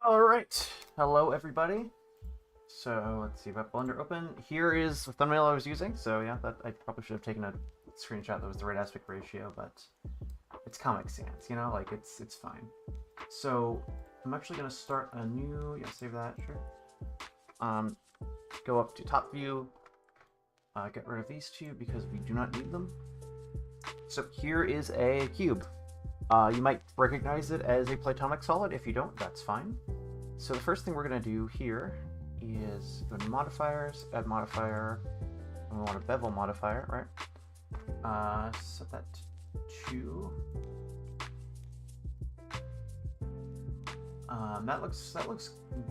All right, hello everybody. So let's see, I've got Blender open. Here is the thumbnail I was using. So yeah, that I probably should have taken a screenshot that was the right aspect ratio, but it's Comic Sans, like it's fine. So I'm actually gonna start a new. Yeah, save that, sure. Um, go up to top view. Get rid of these two because we do not need them. So here is a cube. You might recognize it as a platonic solid. If you don't, that's fine. So the first thing we're going to do here is go to modifiers, add modifier, and we want a bevel modifier, right? Set that to 2. That looks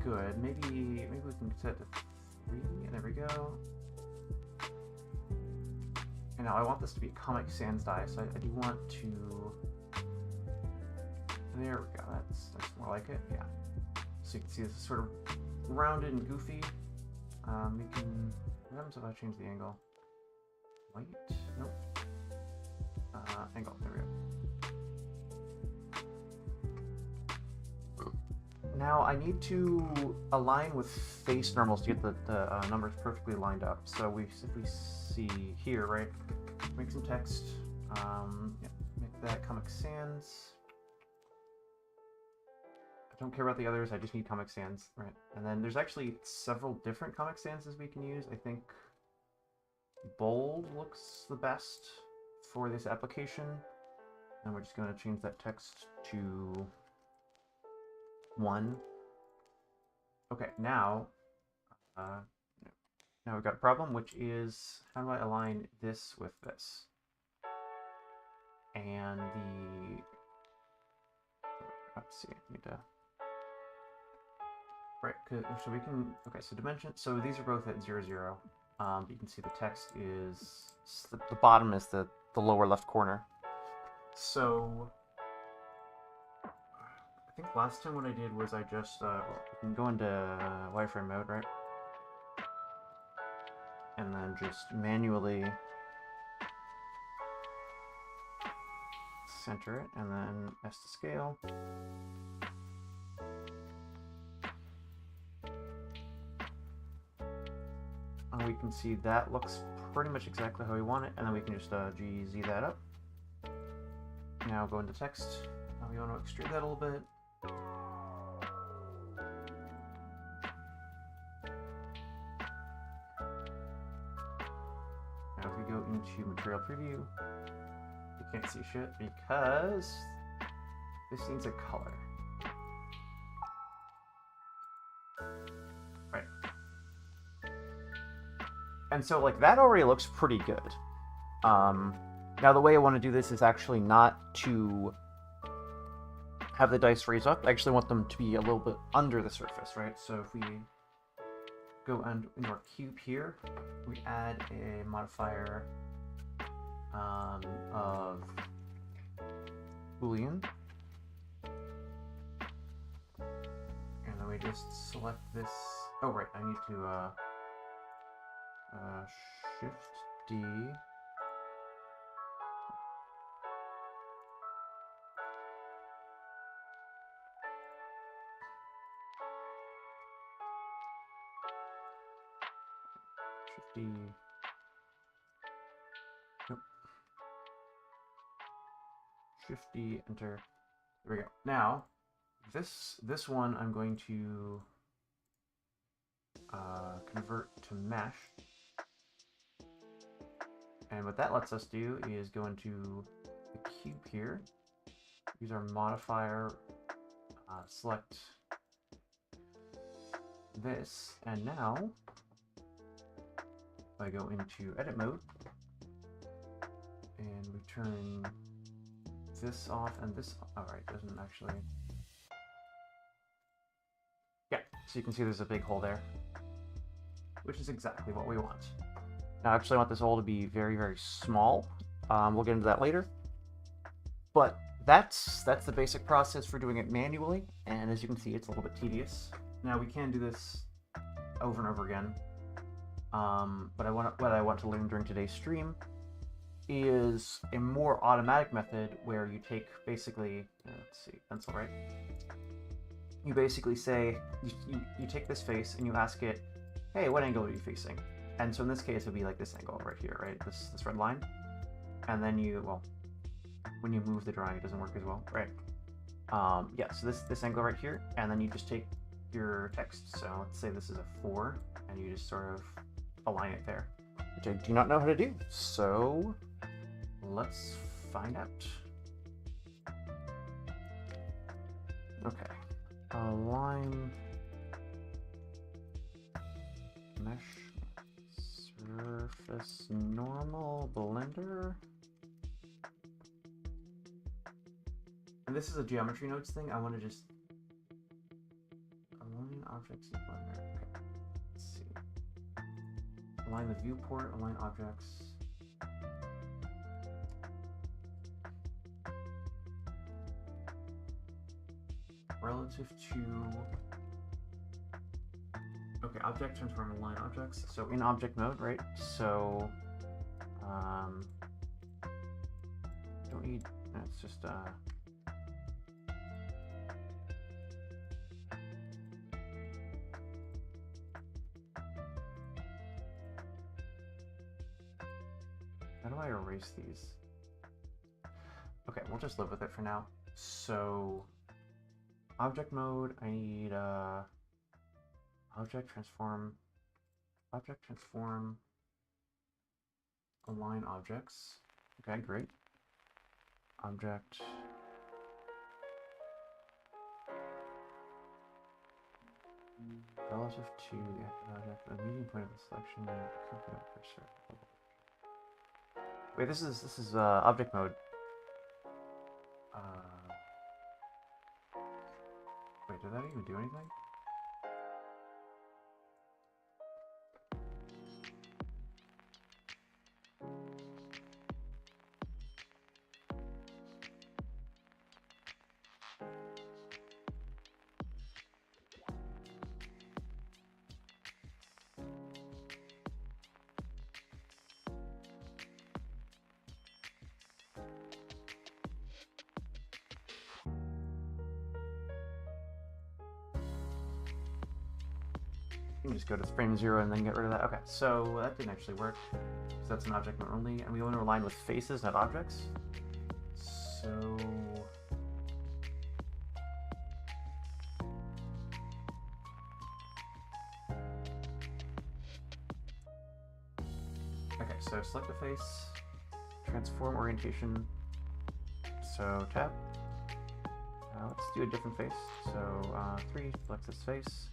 good. Maybe we can set it to 3. There we go. And now I want this to be Comic Sans die, so I do want to. There we go. That's more like it. Yeah. So you can see this is sort of rounded and goofy. We can. What happens if I change the angle? White? Nope. Angle. There we go. Now I need to align with face normals to get the numbers perfectly lined up. So we simply see here, right? Make some text. Yeah, make that Comic Sans. I don't care about the others, I just need Comic Sans, right? And then there's actually several different Comic Sans we can use. I think bold looks the best for this application. And we're just going to change that text to 1. Okay, now we've got a problem, which is how do I align this with this? And let's see, I need to. Right, so we can, okay, so dimension, so these are both at 0, 0. You can see the text is, the bottom is the lower left corner. So, I think last time what I did was I just, we can go into wireframe mode, right? And then just manually center it, and then S to scale. And we can see that looks pretty much exactly how we want it, and then we can just GZ that up. Now go into text. Now we want to extrude that a little bit. Now if we go into material preview, you can't see shit because this needs a color. Right. And so like that already looks pretty good. Now the way I want to do this is actually not to have the dice raise up. I actually want them to be a little bit under the surface, right? So if we go into our cube here, we add a modifier of Boolean. And then we just select this. Oh, right, I need to Shift D. Shift D. Nope. Shift D, enter. There we go. Now, this one I'm going to convert to mesh. And what that lets us do is go into the cube here, use our modifier, select this, and now if I go into edit mode and we turn this off and this, alright, doesn't actually, yeah, so you can see there's a big hole there, which is exactly what we want. Now, actually, I want this hole to be very, very small. We'll get into that later. But that's the basic process for doing it manually, and as you can see, it's a little bit tedious. Now, we can do this over and over again. But what I want to learn during today's stream is a more automatic method where you take basically, let's see, pencil, right? you basically say, you take this face and you ask it, hey, what angle are you facing? And so in this case, it would be like this angle right here, right? This red line. And then well, when you move the drawing, it doesn't work as well, right? Yeah, so this angle right here, and then you just take your text. So let's say this is a 4, and you just sort of align it there, which I do not know how to do. So let's find out. Okay, align mesh surface normal blender. And this is a geometry nodes thing. I want to just align objects in blender. Okay, let's see. Align the viewport, align objects. Relative to, okay, object transform align objects. So in object mode, right? So don't need, it's just how do I erase these? Okay, we'll just live with it for now. So object mode, I need object transform, align objects. Okay, great. Object. Relative to the active object, the median point of the selection, cursor. Wait, this is object mode. Wait, did that even do anything? You can just go to frame 0 and then get rid of that. Okay, so that didn't actually work, because that's an object mode only, and we want to align with faces, not objects. So okay, so select a face, transform orientation. So tab. Let's do a different face. So 3, select this face.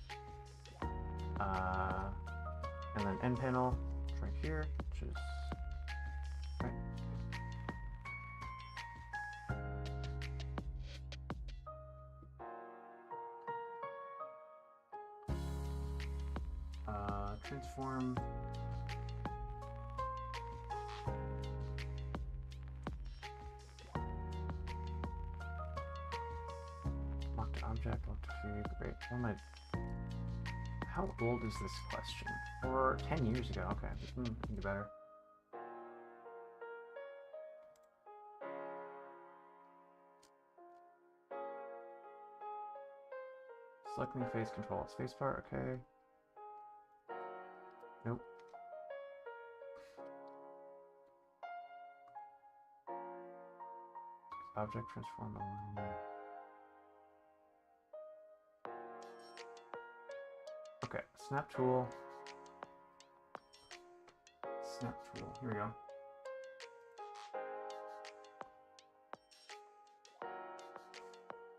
And then end panel right here, which is right. Transform. Lock to object, lock to view. Great. What am I? How old is this question? Or 10 years ago? Okay, I can do better. Selecting face, control spacebar. Okay. Nope. Object transform align. Okay, snap tool. Snap tool. Here we go.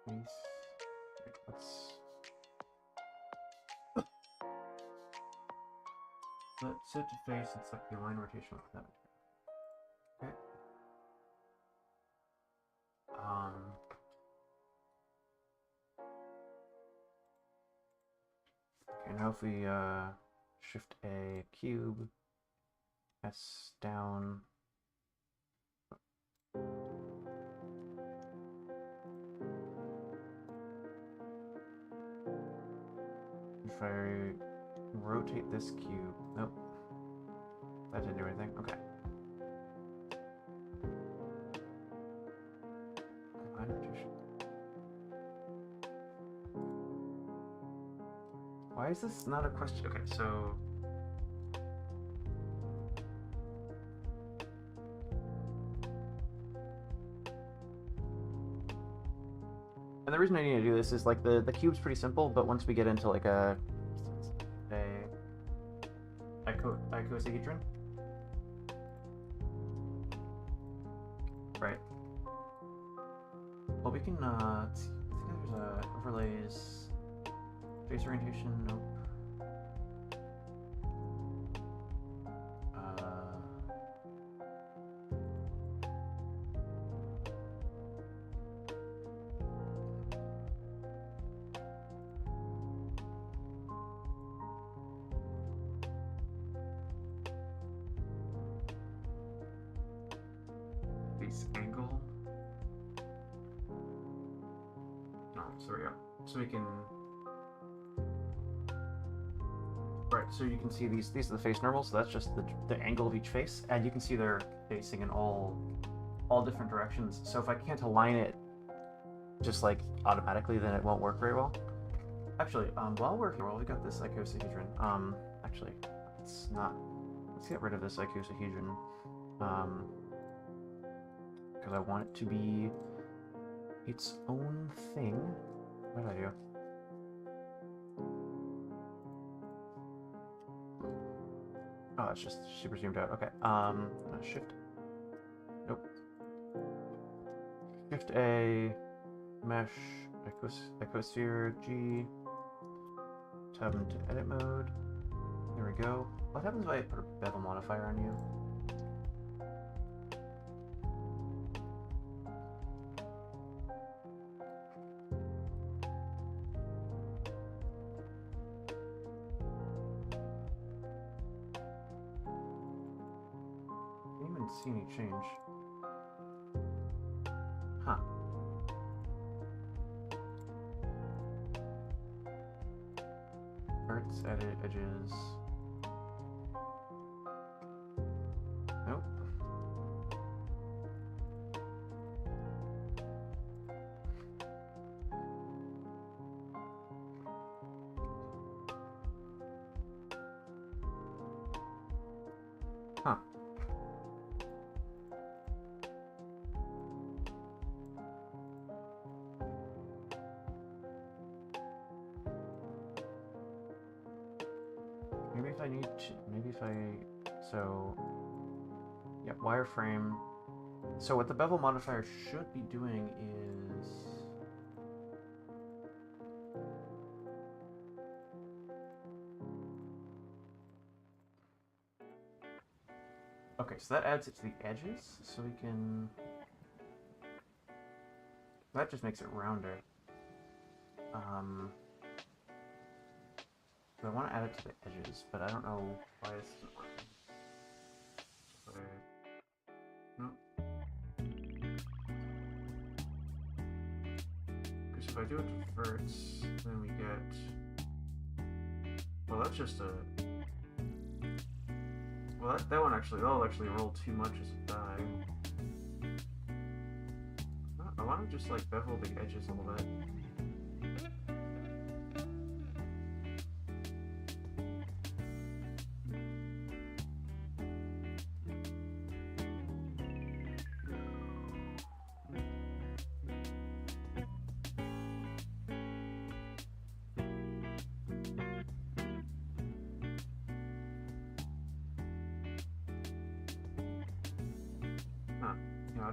Face. Wait, let's set to face and select the align rotation with that. Okay. Okay, now if we shift A, cube, S down. If I rotate this cube, nope, that didn't do anything. Okay. Align rotation. Why is this not a question? Okay, so... And the reason I need to do this is, like, the cube's pretty simple, but once we get into, like, a icosahedron. Right. Well, we can, let's see. I think there's overlays, face orientation, nope. Angle. No, so there we go. So we can. Right, so you can see these are the face normals, so that's just the angle of each face, and you can see they're facing in all different directions. So if I can't align it just like automatically, then it won't work very well. Actually, while we're here, we got this icosahedron. Actually, let's get rid of this icosahedron. Because I want it to be its own thing. What did I do? Oh, it's just super zoomed out. Okay. Shift. Nope. Shift A. Mesh. Icosphere G. Tab into edit mode. There we go. What happens if I put a bevel modifier on you? See any change? Huh. Arts, edit, edges. Nope. Huh. Maybe if I need to, so, yeah, wireframe. So what the bevel modifier should be doing is, okay, so that adds it to the edges, so we can, that just makes it rounder. So I want to add it to the edges, but I don't know why this isn't working. Nope. Because if I do it to verts, then we get, well, that's just a, well, that'll actually roll too much as a die. I want to just like bevel the edges a little bit.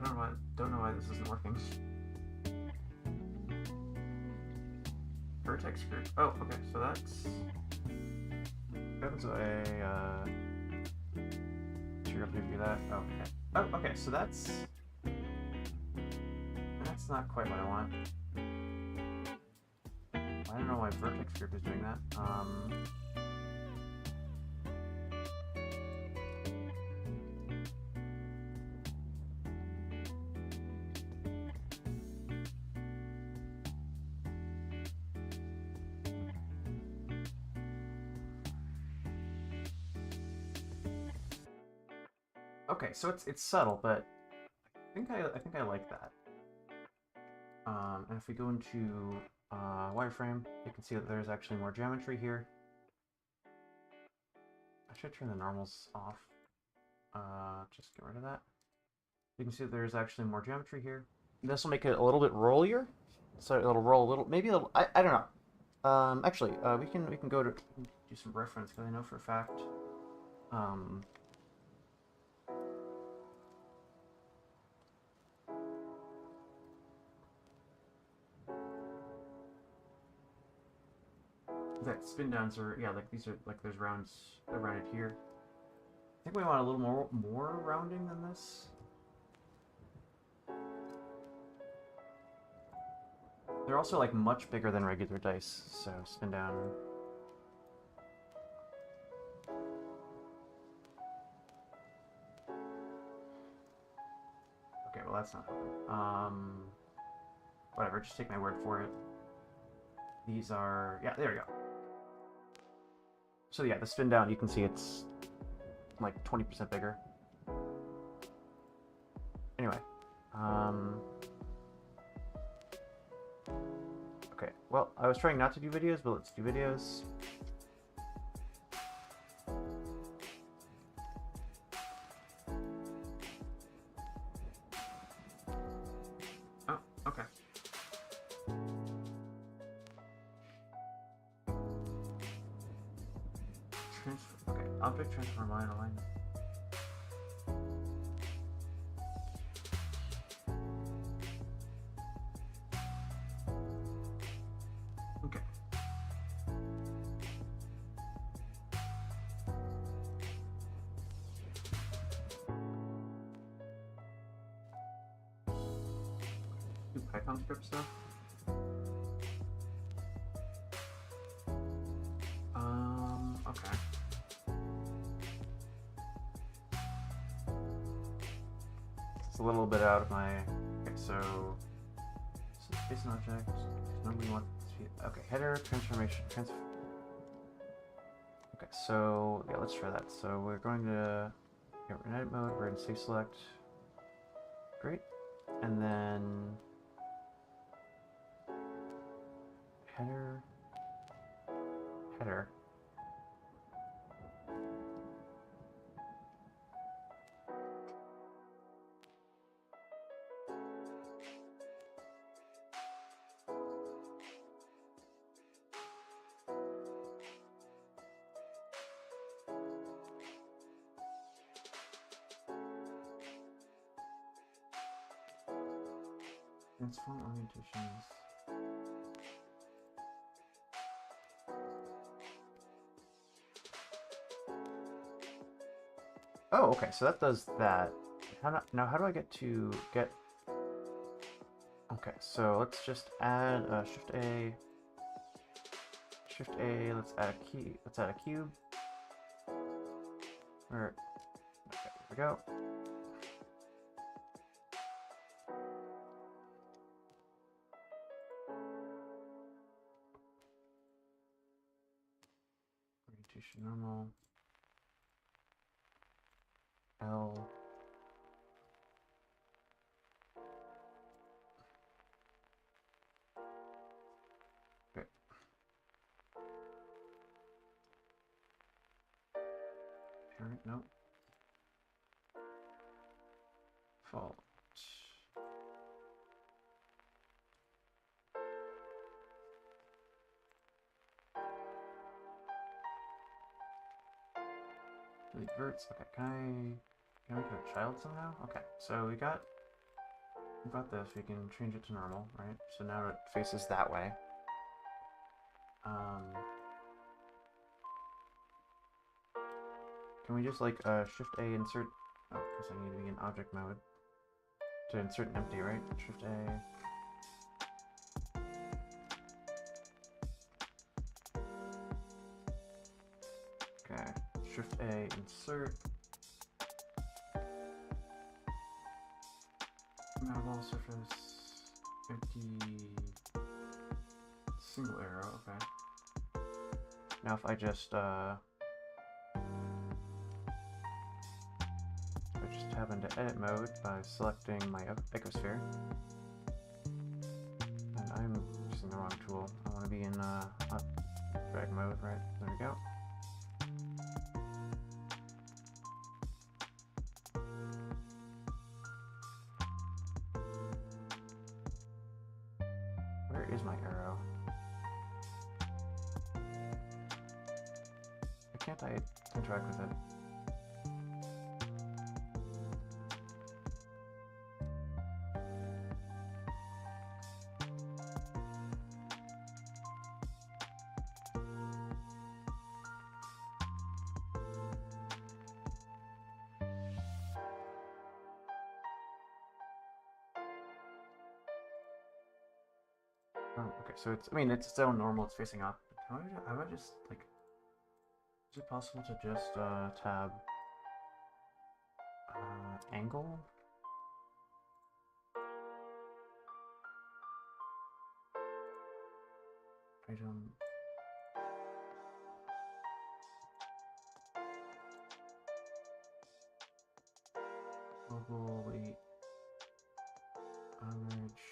I don't know why this isn't working. Vertex group. Oh, okay, so that's... Happens if I, trigger up to that. Okay. Oh, okay, so that's not quite what I want. I don't know why vertex group is doing that. Okay, so it's subtle, but I think I like that. And if we go into wireframe, you can see that there's actually more geometry here. Actually, turn the normals off. Just get rid of that. You can see that there's actually more geometry here. This will make it a little bit rollier, so it'll roll a little, maybe a little. I don't know. Actually, we can go to do some reference because I know for a fact. That spin downs are, yeah, like these are like there's rounds around it here. I think we want a little more rounding than this. They're also like much bigger than regular dice, so spin down. Okay, well that's not helping. Whatever, just take my word for it. These are, yeah, there we go. So yeah, the spin down, you can see it's like 20% bigger. Anyway, okay, well, I was trying not to do videos, but let's do videos. Oh, okay. Okay, object transform line alignment. Okay. Do Python script stuff. Okay. It's a little bit out of my. Okay, so space and object. Normally we want to. Okay, header transformation. Okay, so yeah, let's try that. So we're going to. Yeah, we're in edit mode. We're in save select. Great, and then header. Transform orientations. Oh, okay, so that does that. Now, how do I get to get... Okay, so let's just add Shift A. Shift A, let's add a key. Let's add a cube. Okay, here we go. Orientation normal. L. Okay. Parent, nope. Fault. Delete verts. Okay, can I make it a child somehow? Okay, so we got this. We can change it to normal, right? So now it faces that way. Can we just like Shift A insert? Oh, because I need to be in object mode to insert an empty, right? Shift A. Okay, Shift A insert. Map all surface empty single arrow. Okay. Now if I just tab into edit mode by selecting my ecosphere, and I'm using the wrong tool. I want to be in drag mode, right? There we go. is my arrow? Why can't I interact with it? Oh, okay, so it's, I mean, it's still normal, it's facing up. How would I just, like, is it possible to just, tab, angle? Item. Global weight. Average.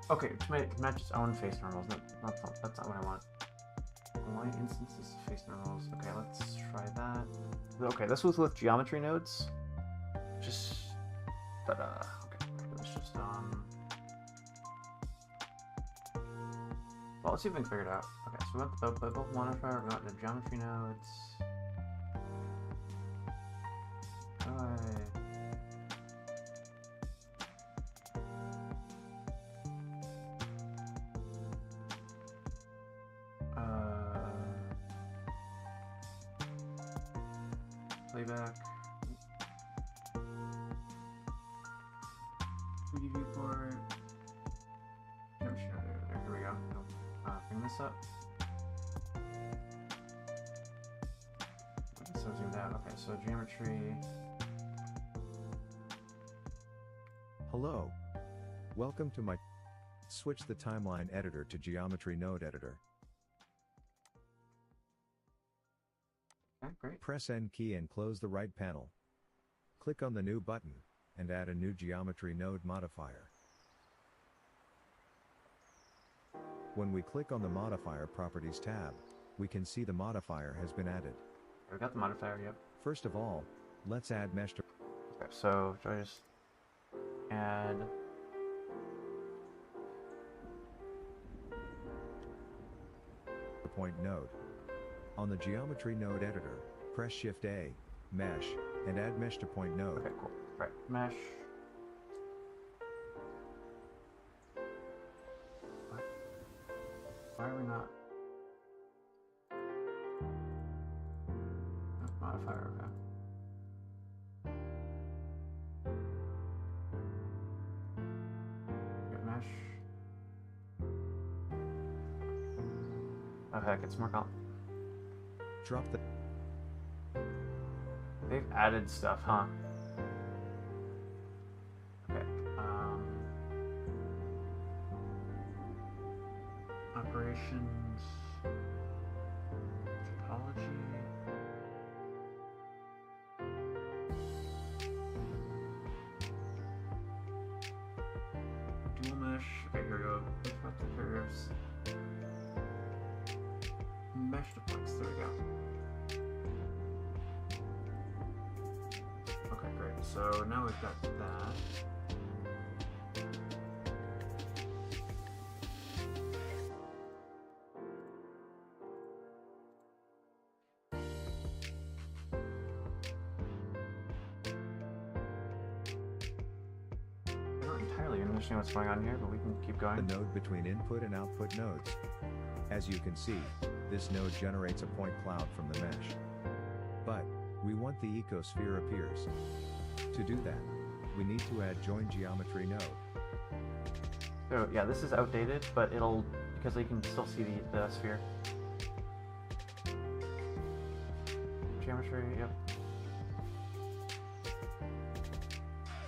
Okay, to match its own face normals. No, that's not what I want. Align instances of face normals. Okay, let's try that. Okay, this was with geometry nodes. Just, but okay, let's just well, let's see if we can figure it out. Okay, so we went the both modifier. We got the geometry nodes. How do playback. 3D viewport. Geometry node there. Here we go. Bring this up. Okay, so zoomed out. Okay, so geometry. Hello. Welcome to my... Switch the timeline editor to geometry node editor. Okay, great. Press N key and close the right panel. Click on the new button, and add a new geometry node modifier. When we click on the modifier properties tab, we can see the modifier has been added. We got the modifier, yep. First of all, let's add mesh to... Okay, so do I just add... point node. On the geometry node editor, press Shift A, mesh, and add mesh to point node. Okay, cool. Right, mesh. What? Why are we not? Oh, modifier, okay. Get mesh. Oh heck, it's more Drop the... They've added stuff, huh? Okay, operations, topology. Dual mesh, okay, here we go. Think about the curves. Mesh to points, there we go. Okay, great. So now we've got that. I don't entirely understand what's going on here, but we can keep going. The node between input and output nodes. As you can see, this node generates a point cloud from the mesh. But, we want the ecosphere appears. To do that, we need to add join geometry node. So yeah, this is outdated, but it'll, because you can still see the sphere. Geometry, yep.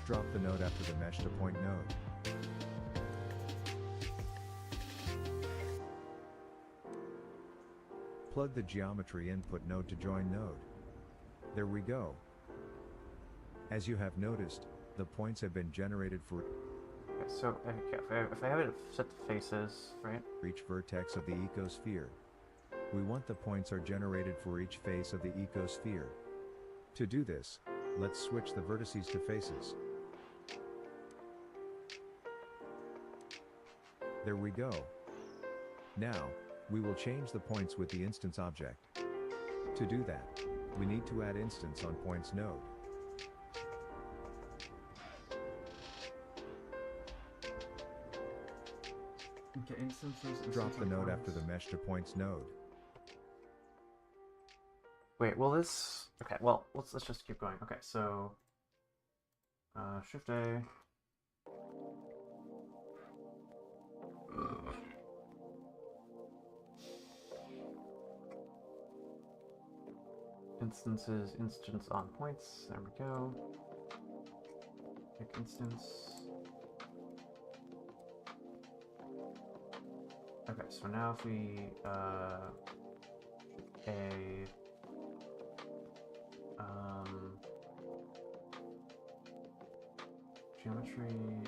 Drop the node after the mesh to point node. Plug the geometry input node to join node. There we go. As you have noticed, the points have been generated for... Okay, so if I have it set to faces, right? For each vertex of the ecosphere. We want the points are generated for each face of the ecosphere. To do this, let's switch the vertices to faces. There we go. Now, we will change the points with the instance object. To do that, we need to add instance on points node. Okay, instances. Drop the node after the mesh to points node. Wait, will this? Okay, well, let's just keep going. Okay, so Shift A. Instances, instance on points. There we go. Pick instance. Okay, so now if we geometry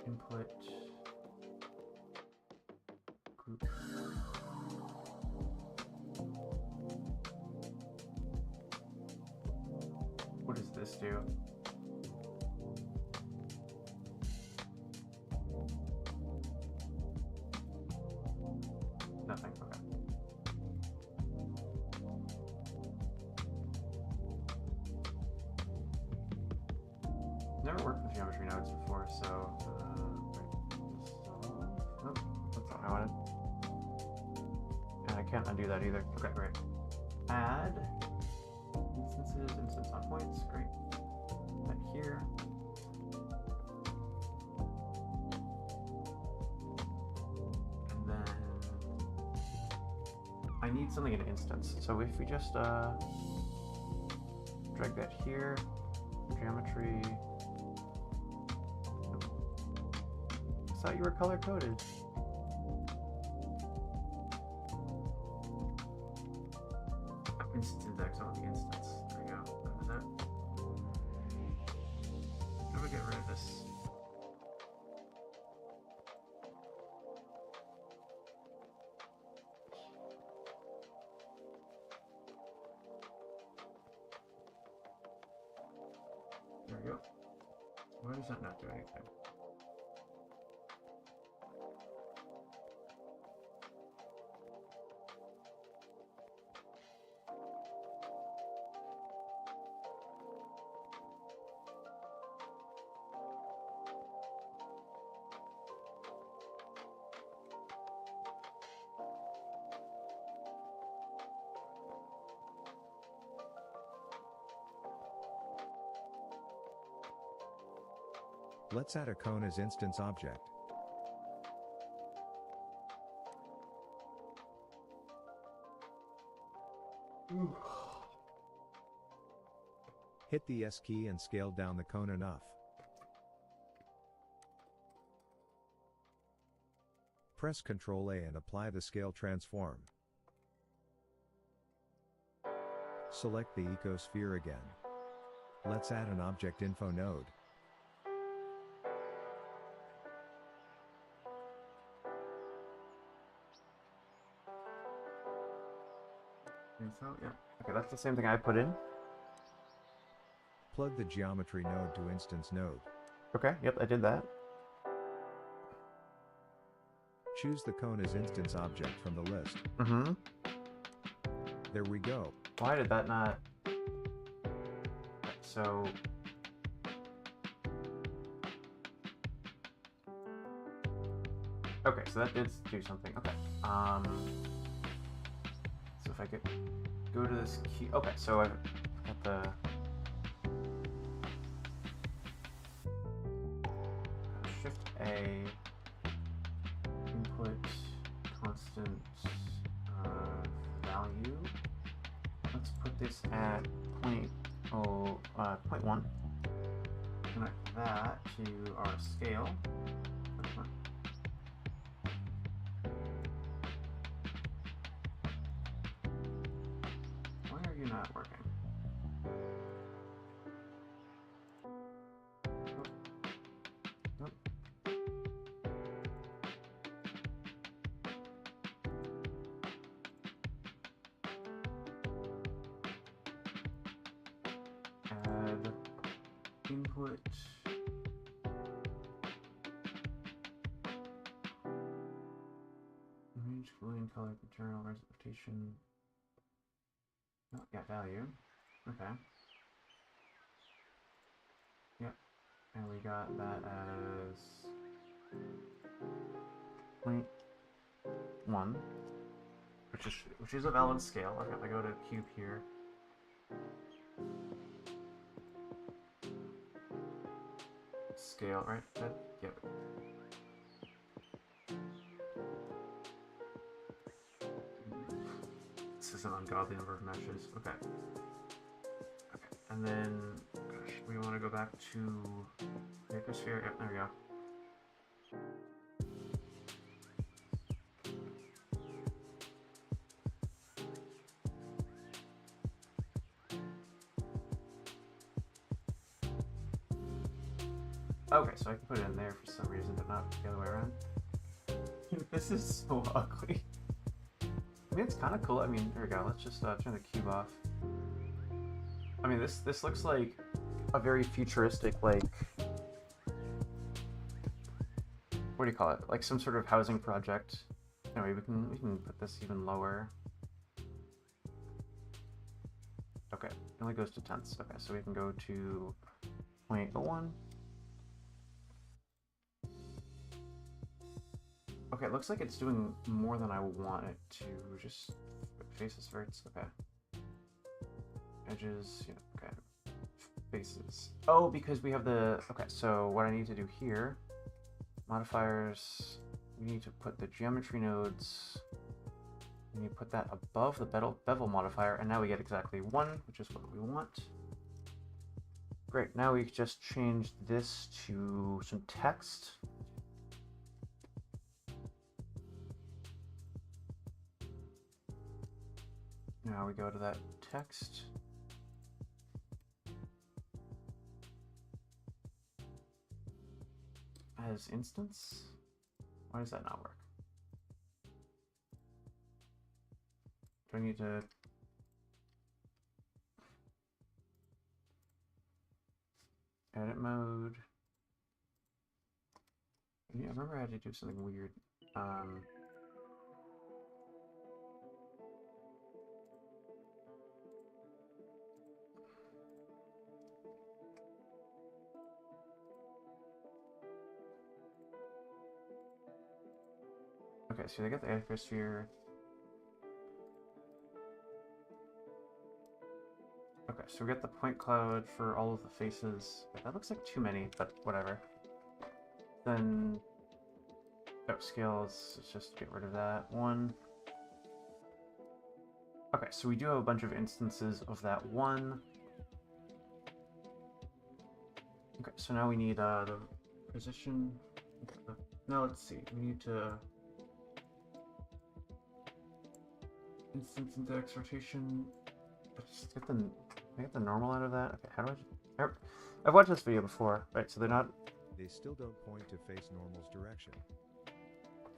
input group. What does this do? Nothing. Okay. Never worked with geometry nodes before, so nope, that's not what I wanted. And I can't undo that either. Okay, great. Add instances, instance on points, great. That here. And then I need something in instance. So if we just drag that here, geometry. I thought you were color coded. Instance index on the instance. There we go. That was it. How do we get rid of this? There we go. Why does that not do anything? Let's add a cone as instance object. Hit the S key and scale down the cone enough. Press Ctrl A and apply the scale transform. Select the ecosphere again. Let's add an object info node. Info, yeah. Okay, that's the same thing I put in. Plug the geometry node to instance node. Okay, yep, I did that. Choose the cone as instance object from the list. Mm-hmm. There we go. Why did that not... So... Okay, so that did do something. Okay. So if I could go to this key... Okay, so I've got the... Shift A... Input constant value. Let's put this at 0.1. Connect that to our scale. Why are you not working? input. Range, boolean, color, internal, rotation. Oh, yeah, value. Okay. Yep. And we got that as 0.1, which is a valid scale. Okay, if I go to cube here. Scale, right? Yep. This is an ungodly number of meshes. Okay. Okay. And then, gosh, we want to go back to the ecosphere. Yep, there we go. Okay, so I can put it in there for some reason, but not the other way around. This is so ugly. I mean, it's kind of cool. I mean, there we go. Let's just turn the cube off. I mean, this looks like a very futuristic, like, what do you call it? Like some sort of housing project. Anyway, we can put this even lower. Okay, it only goes to tenths. Okay, so we can go to 0.01. Okay, it looks like it's doing more than I want it to. Just faces, verts. Okay. Edges. Yeah. Okay. Faces. Oh, because we have the. Okay, so what I need to do here. Modifiers. We need to put the geometry nodes. We need to put that above the bevel modifier, and now we get exactly 1, which is what we want. Great. Now we just change this to some text. Now we go to that text. As instance? Why does that not work? Do I need to... Edit mode. Yeah, I remember I had to do something weird. Okay, so they got the ecosphere. Okay, so we got the point cloud for all of the faces. That looks like too many, but whatever. Then, scales, let's just get rid of that one. Okay, so we do have a bunch of instances of that one. Okay, so now we need the position. No, let's see. We need to instance index rotation. Just get the normal out of that. Okay, how do I've watched this video before, right? So they're not. They still don't point to face normal's direction.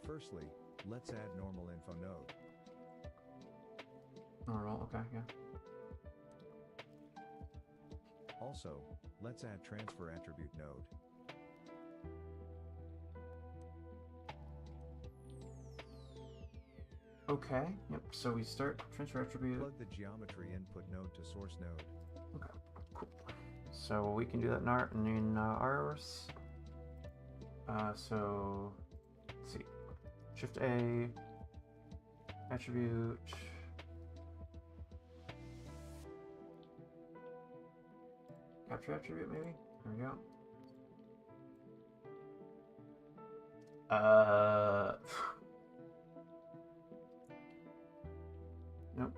Firstly, let's add normal info node. Normal, okay, yeah. Also, let's add transfer attribute node. Okay, yep, so we start transfer attribute. Plug the geometry input node to source node. Okay, cool. So we can do that in ours. So, let's see. Shift A, attribute. Capture attribute, maybe? There we go. Nope.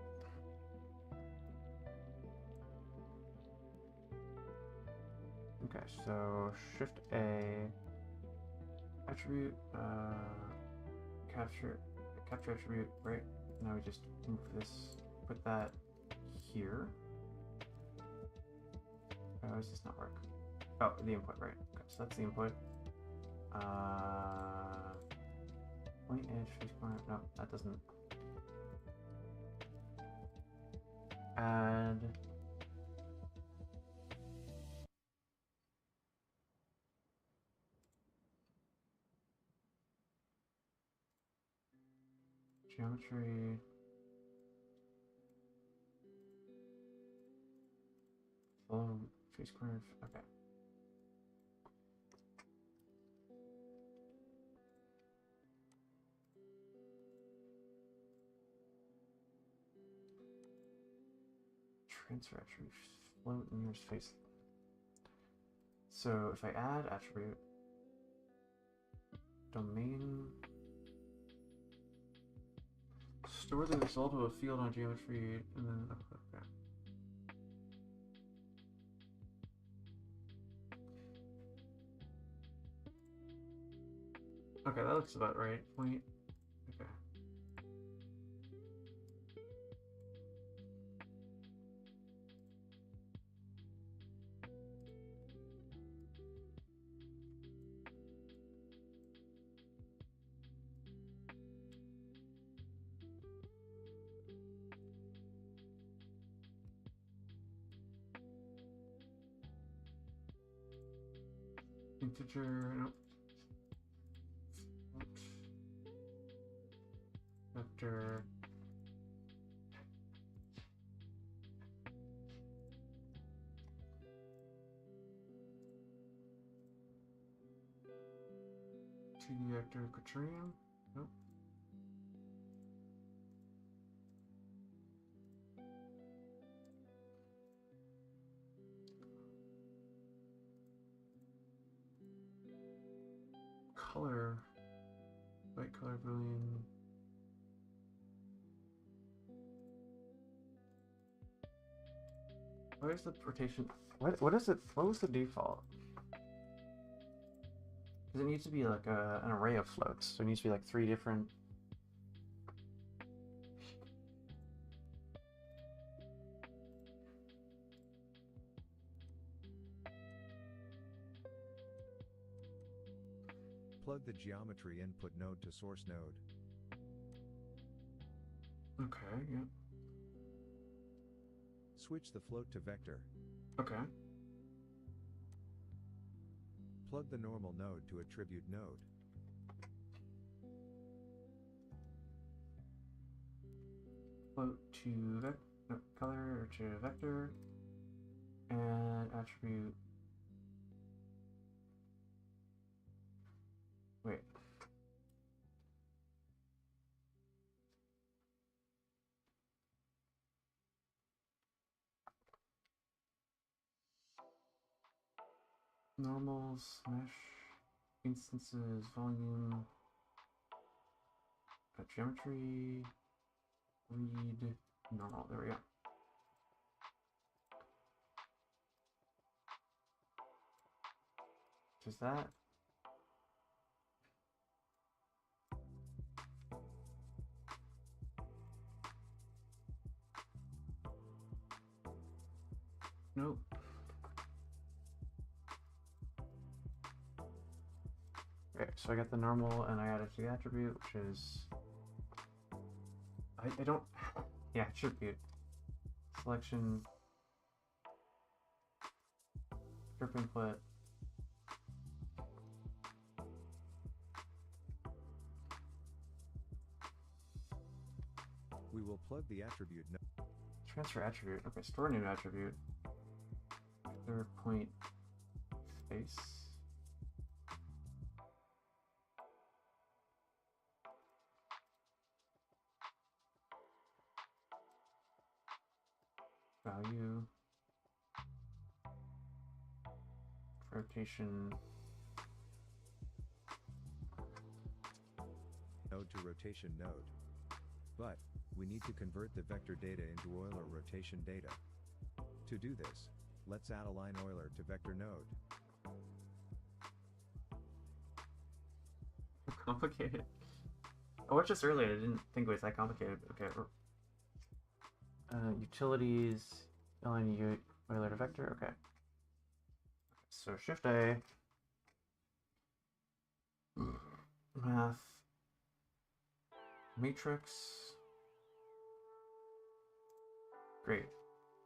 Okay, so Shift A, attribute, capture attribute, right? Now we just move this, put that here. Why does this not work? Oh, the input, right? Okay, so that's the input. Point edge, face corner. No, that doesn't. Add. Geometry. Follow face curve. Okay. Transfer attribute. Float nearest face. So if I add attribute, domain, store the result of a field on geometry, and then okay. Okay, that looks about right. Point. Okay. Integer, nope. Vector. TD vector quatrium. Nope. Color. White color boolean. What is the rotation? What is it? What was the default? Because it needs to be like an array of floats. So it needs to be like 3 different. Plug the geometry input node to source node. Okay, yeah. Switch the float to vector. Okay. Plug the normal node to attribute node. Float to color to vector and attribute. Wait. Normals, mesh, instances, volume, geometry, read, normal. There we go. Does that? Nope. Okay, so I got the normal and I added to the attribute, which is I don't yeah, attribute. Selection script input. We will plug the attribute node. Transfer attribute. Okay, store new attribute. Vector point face. Value. Rotation. Node to rotation node. But we need to convert the vector data into Euler rotation data. To do this, let's add a line Euler to vector node. Complicated. I watched this earlier. I didn't think it was that complicated. Okay. Utilities. Align Euler to vector. Okay. So Shift A. Math. Matrix. Great.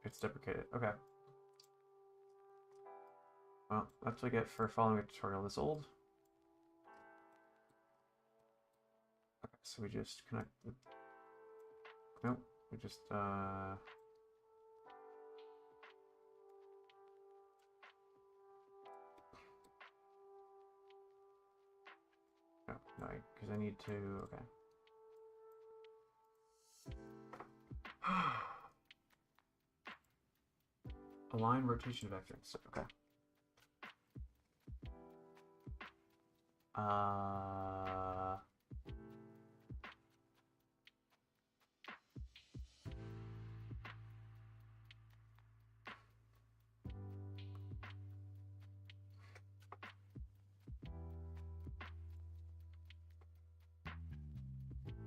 It's deprecated. Okay. Well, that's what I get for following a tutorial this old. Okay, So we just connect the... Nope, we just, no, because I need to, okay. Align rotation vectors, okay.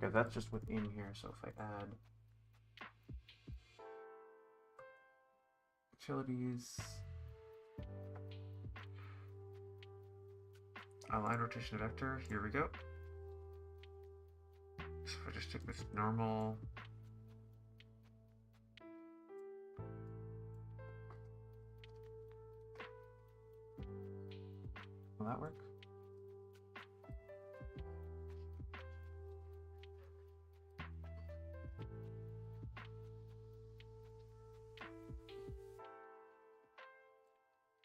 Okay, that's just within here, so if I add utilities, align rotation vector, here we go. So if I just take this normal, will that work?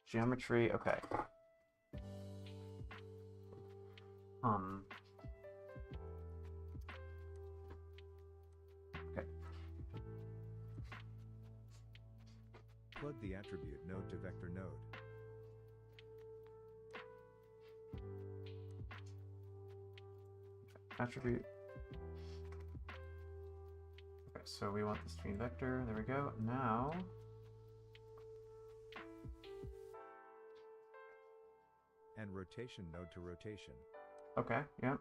Geometry, okay. Okay. Plug the attribute node to vector node. Attribute. Okay, so we want this to be in vector. There we go. Now, And rotation node to rotation. okay, yeah.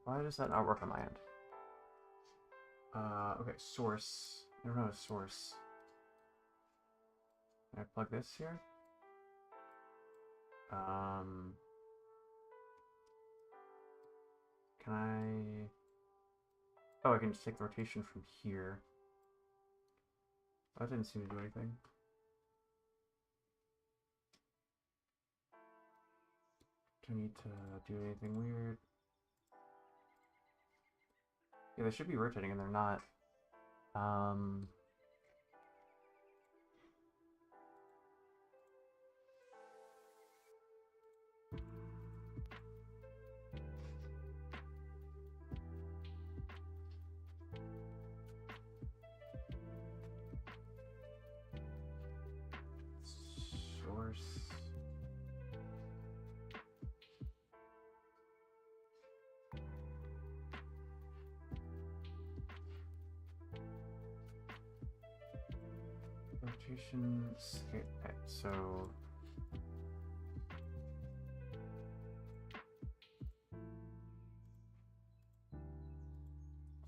Why does that not work on my end? Okay, source. I don't know a source. Can I plug this here? Can I... Oh, I can just take the rotation from here. That didn't seem to do anything. Do I need to do anything weird? Yeah, they should be rotating and they're not. Source. Rotation scale. Okay, so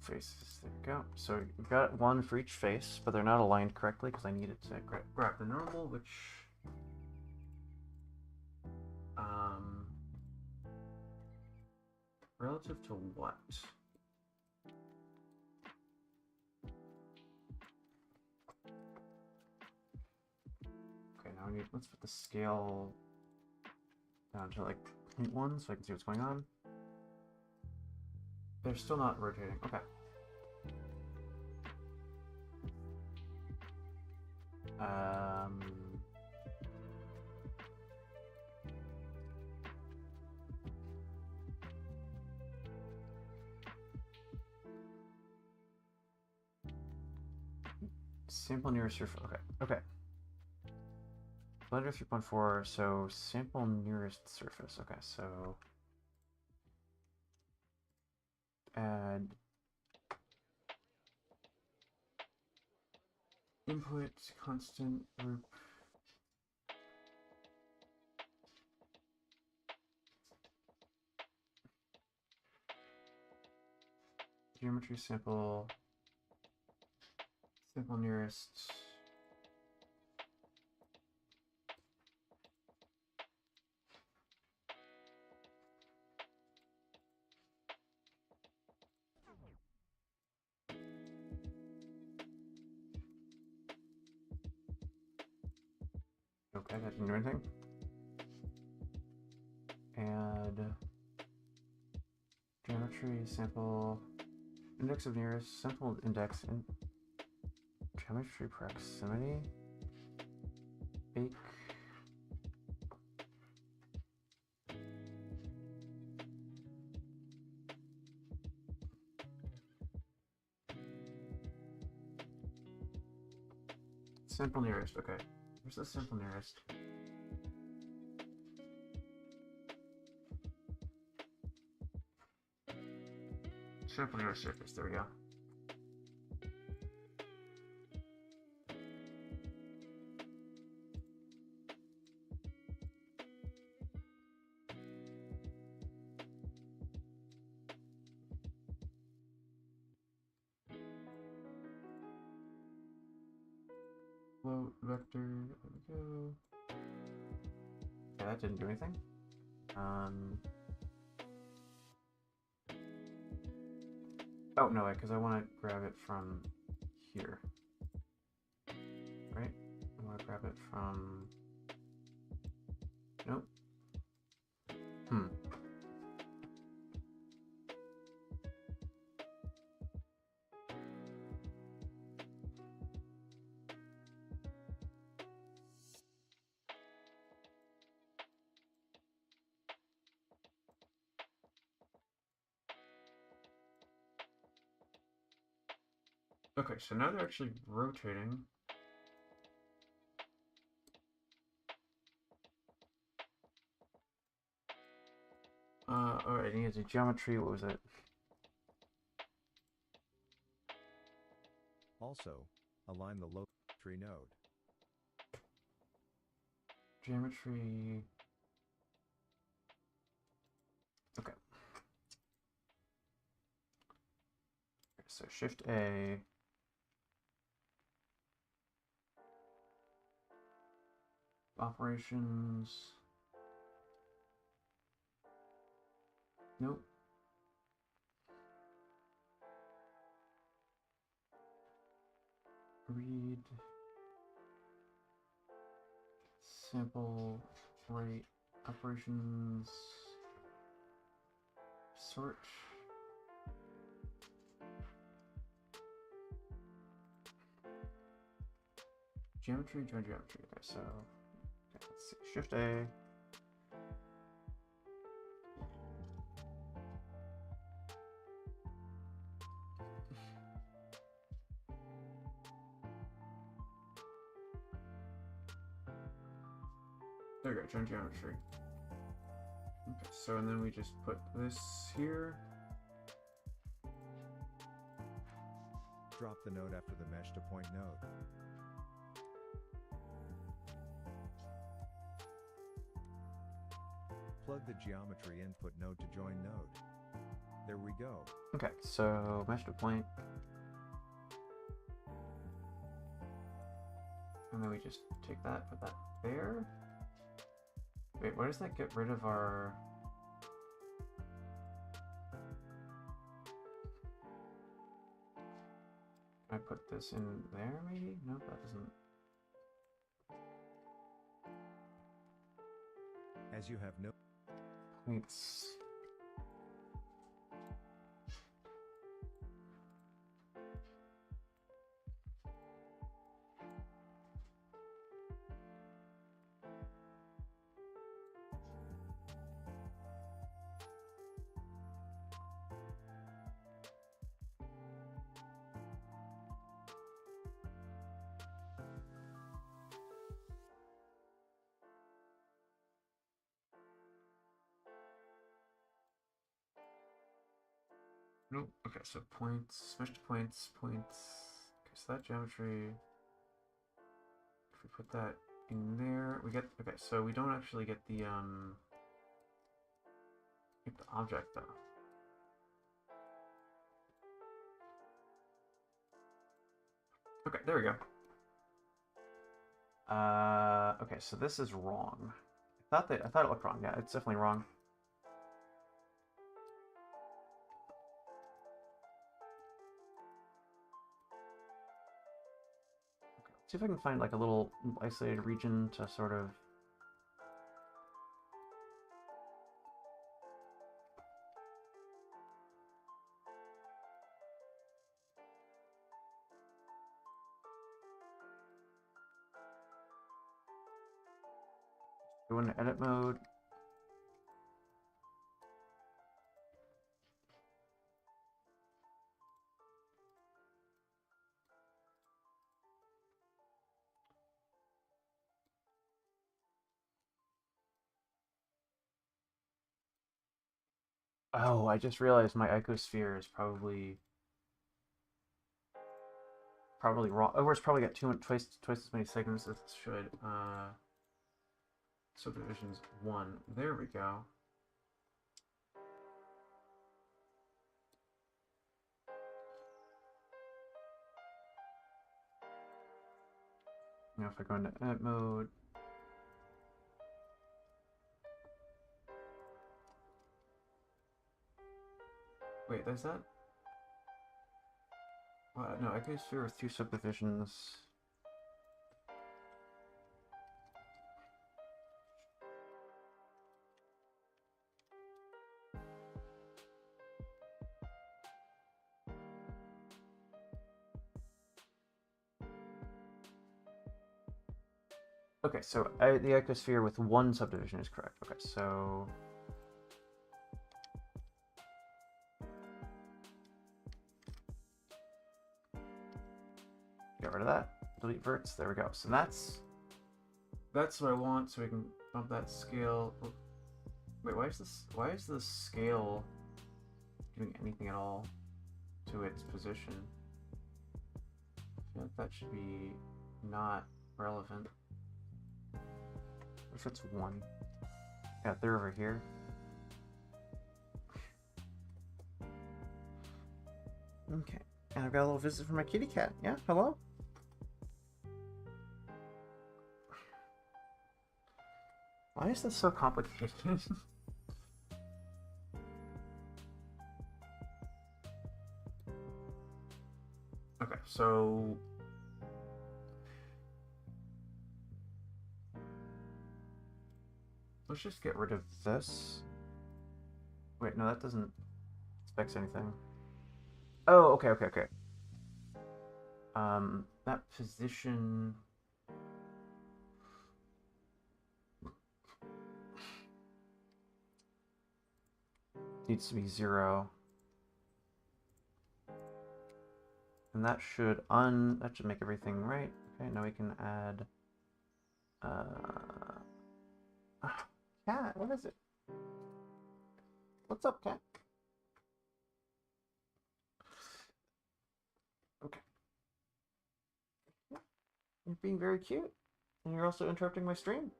faces. There we go. So we've got one for each face, but they're not aligned correctly because I needed to grab the normal, which relative to what? Okay, now we need, let's put the scale down to like 0.1 so I can see what's going on. They're still not rotating. Okay. Sample nearest surface. Okay. Okay. Blender 3.4. So sample nearest surface. Okay. So add input constant group. Geometry sample. Sample nearest. Okay, that didn't do anything. Add geometry geometry, sample, index of nearest, sample index, and geometry proximity, bake. Sample nearest, okay. Where's the sample nearest? Sample nearest surface, there we go. Float vector, there we go. Okay, that didn't do anything. Oh, no, because I want to grab it from here. Right? I want to grab it from... Nope. Okay, so now they're actually rotating. Alright, I need to do geometry. What was it? Also, align the low tree node. Geometry. Okay. So Shift A. Operations. Nope. Read. Sample. Rate. Operations. Sort. Geometry, join geometry. Okay, so okay, let's see. Shift A. There we go, join geometry. Okay, so and then we just put this here. Drop the node after the mesh to point node. Plug the geometry input node to join node. There we go. Okay, so mesh to point. And then we just take that, put that there. Wait, why does that get rid of our... Can I put this in there maybe? No, that doesn't... As you have no Points. Nope. Okay, so points, smash to points, points. Okay, so that geometry. If we put that in there, we get okay. So we don't actually get the object though. Okay, there we go. Okay, so this is wrong. I thought it looked wrong. Yeah, it's definitely wrong. See if I can find like a little isolated region to sort of... Go into edit mode. Oh, I just realized my icosphere is probably wrong. Oh, it's probably got twice as many segments as it should. Subdivisions 1. There we go. Now if I go into edit mode. Wait, there's that? No, icosphere with 2 subdivisions. Okay, so the icosphere with 1 subdivision is correct. Okay, so get rid of that. Delete verts. There we go. So that's what I want. So we can bump that scale. Oh, wait, why is this scale doing anything at all to its position? I feel like that should be not relevant. What if it's 1? Yeah, they're over here. Okay, and I've got a little visit from my kitty cat. Yeah, hello? Why is this so complicated? Okay, so let's just get rid of this. Wait, no, that doesn't specs anything. Oh, okay. That position needs to be 0. And that should make everything right. Okay, now we can add cat, what is it? What's up, cat? Okay. You're being very cute. And you're also interrupting my stream.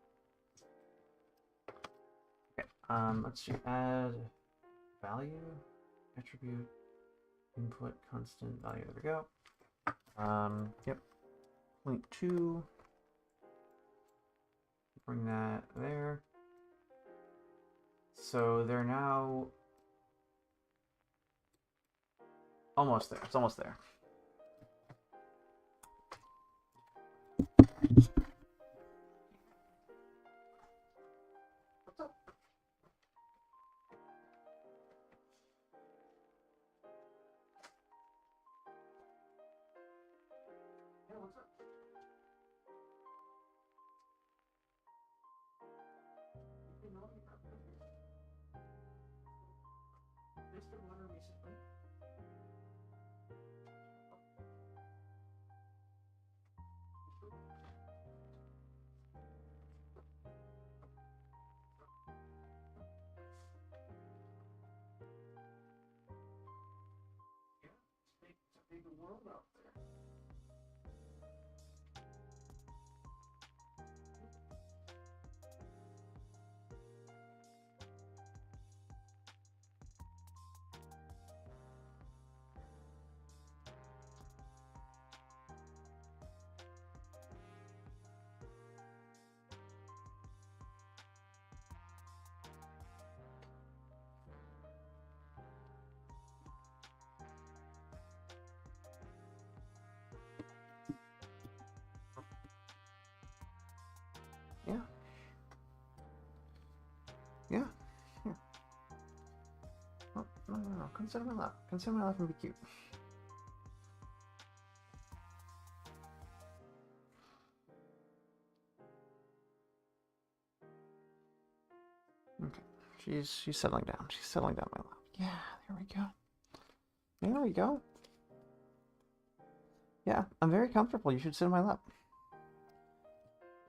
Okay, let's just add value, attribute, input, constant value. There we go. Yep. 0.2. Bring that there. So they're now almost there. It's almost there. What's up? Yeah, what's up? Mr. Water recently. Yeah, it's a big world out there. Yeah. Yeah. Here. Oh, no. Consider my lap. Consider my lap and be cute. She's settling down. She's settling down my lap. Yeah, there we go. There we go. Yeah, I'm very comfortable. You should sit in my lap.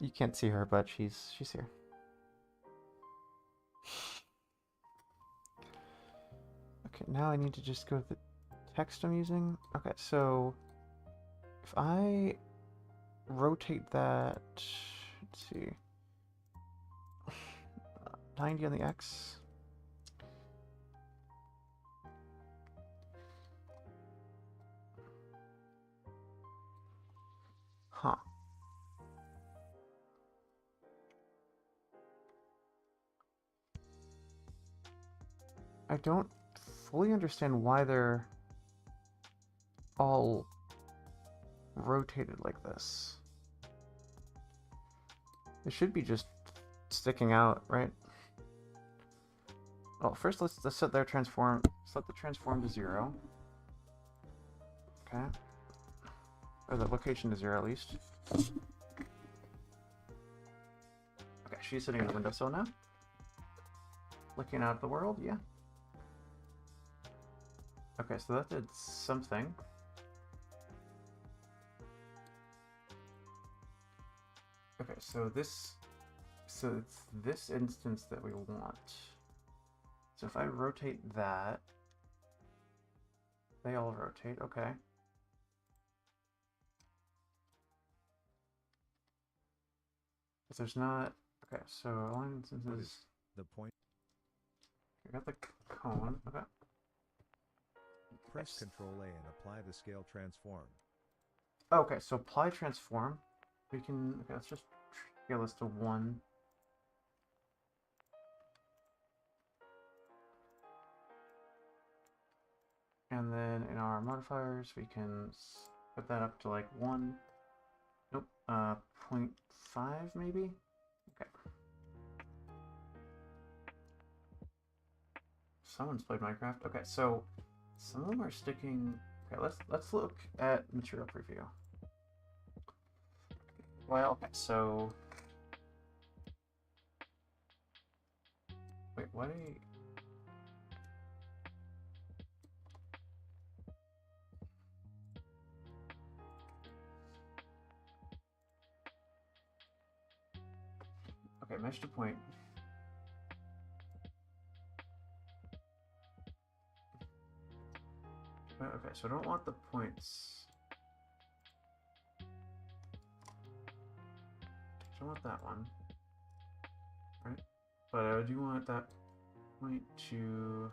You can't see her, but she's here. Okay, now I need to just go to the text I'm using. Okay, so if I rotate that, let's see, 90 on the X. Huh. I don't fully understand why they're all rotated like this. It should be just sticking out, right? Well, first let's set their transform. Set the transform to 0. Okay. Or the location to 0 at least. Okay, she's sitting in the windowsill now. Looking out at the world, yeah. Okay, so that did something. Okay, so it's this instance that we want. So if I rotate that, they all rotate, okay. If there's not, okay, so align instances. The point. I got the cone, okay. Press Ctrl A and apply the scale transform. Okay, so apply transform. We can, okay, let's just scale this to 1. And then in our modifiers, we can put that up to like 1. Nope, 0.5 maybe? Okay. Someone's played Minecraft. Okay, so some of them are sticking. Okay, let's look at material preview. Well, okay, so wait, what? Okay, mesh to point. Okay, so I don't want the points. I don't want that one. Right? But I do want that point to...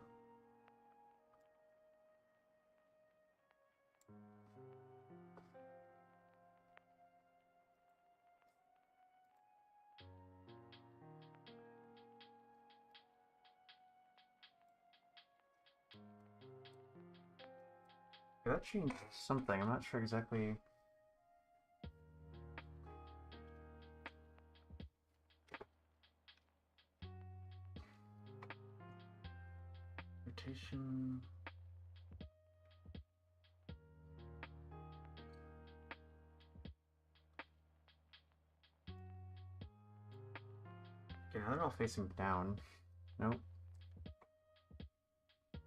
Okay, that changed something. I'm not sure exactly. Rotation. Okay, now they're all facing down. Nope. If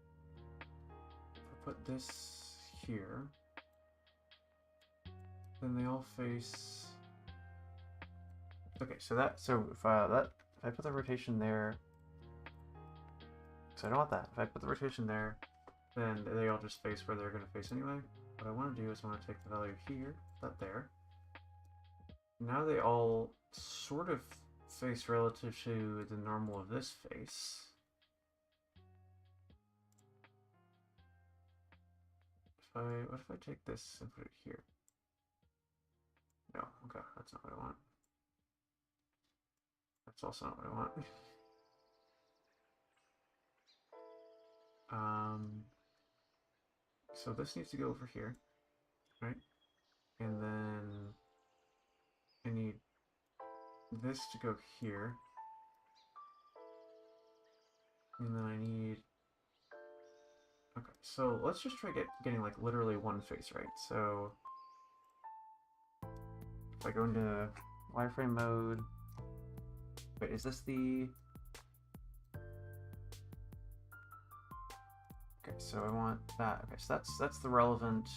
I put this here, then they all face. Okay, so if I put the rotation there, so I don't want that. If I put the rotation there, then they all just face where they're going to face anyway. What I want to do is I want to take the value here, that there. Now they all sort of face relative to the normal of this face. What if I take this and put it here? No, okay, that's not what I want. That's also not what I want. So this needs to go over here, right? And then I need this to go here. And then I need... Okay, so let's just try getting like literally one face right. So if I go into wireframe mode, wait, is this the... Okay, so I want that. Okay, so that's the relevant.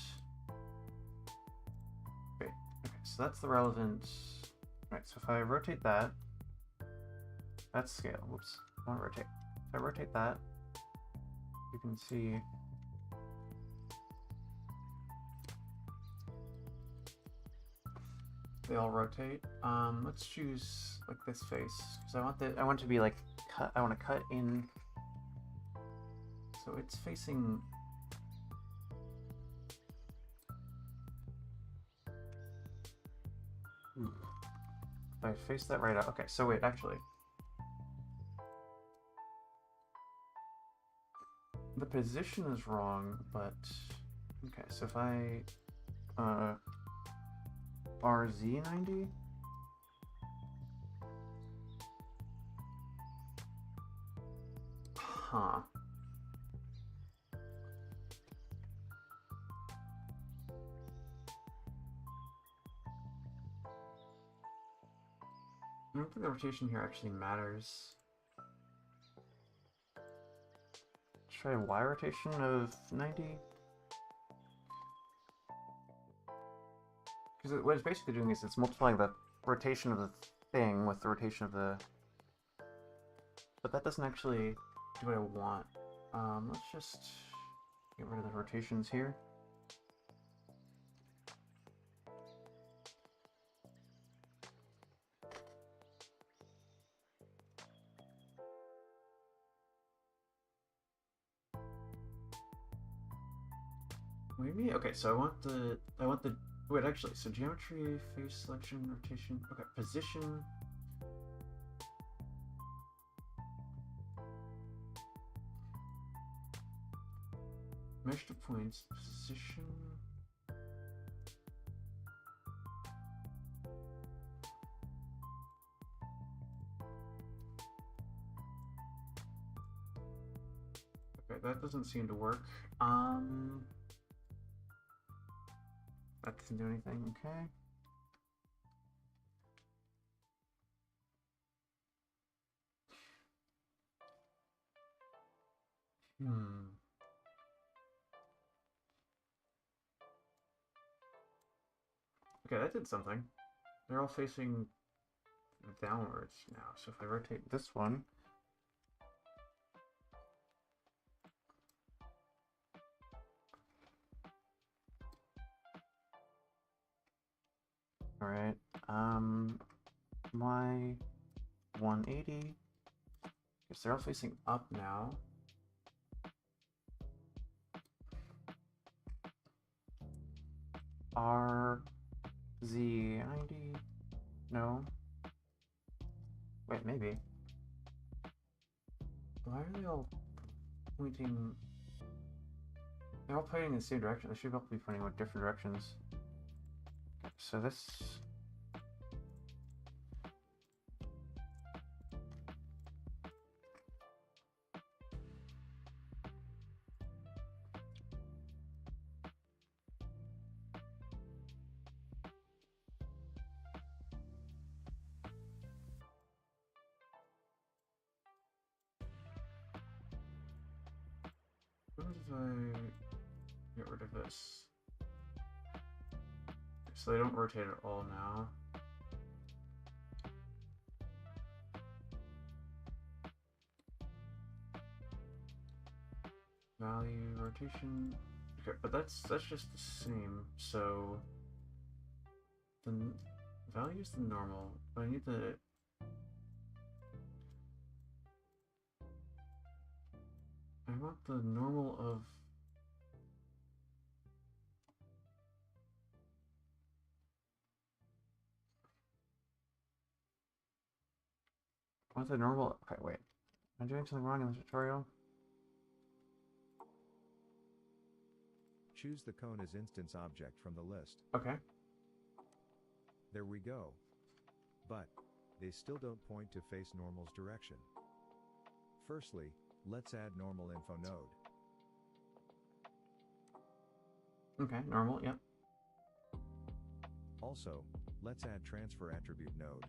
Wait. Okay, so that's the relevant. Right. So if I rotate that, that's scale. Whoops. I want to rotate. If I rotate that, you can see. They all rotate. Let's choose like this face because I want to be like cut. I want to cut in. So it's facing. If I face that right out. Okay, so wait, actually. The position is wrong, but okay, so if I RZ90. Huh. I don't think the rotation here actually matters. Try Y rotation of 90. Because what it's basically doing is it's multiplying the rotation of the thing with the rotation of the... But that doesn't actually do what I want. Let's just get rid of the rotations here. Maybe? Okay, so I want the, wait, actually, so geometry, face selection, rotation, okay, position. Measure the points, position. Okay, that doesn't seem to work. That doesn't do anything, okay. Okay, that did something. They're all facing downwards now, so if I rotate this one... Alright, my 180. Guess they're all facing up now. RZ90? No. Wait, maybe. Why are they all pointing? They're all pointing in the same direction. They should both be pointing in different directions. So this... What if I get rid of this? So they don't rotate at all now. Value, rotation. Okay, but that's just the same. So the value is the normal, but I need the... I want the normal of... What's the normal? Okay, wait. Am I doing something wrong in the tutorial? Choose the cone as instance object from the list. Okay. There we go. But they still don't point to face normal's direction. Firstly, let's add normal info node. Okay, normal, yep. Also, let's add transfer attribute node.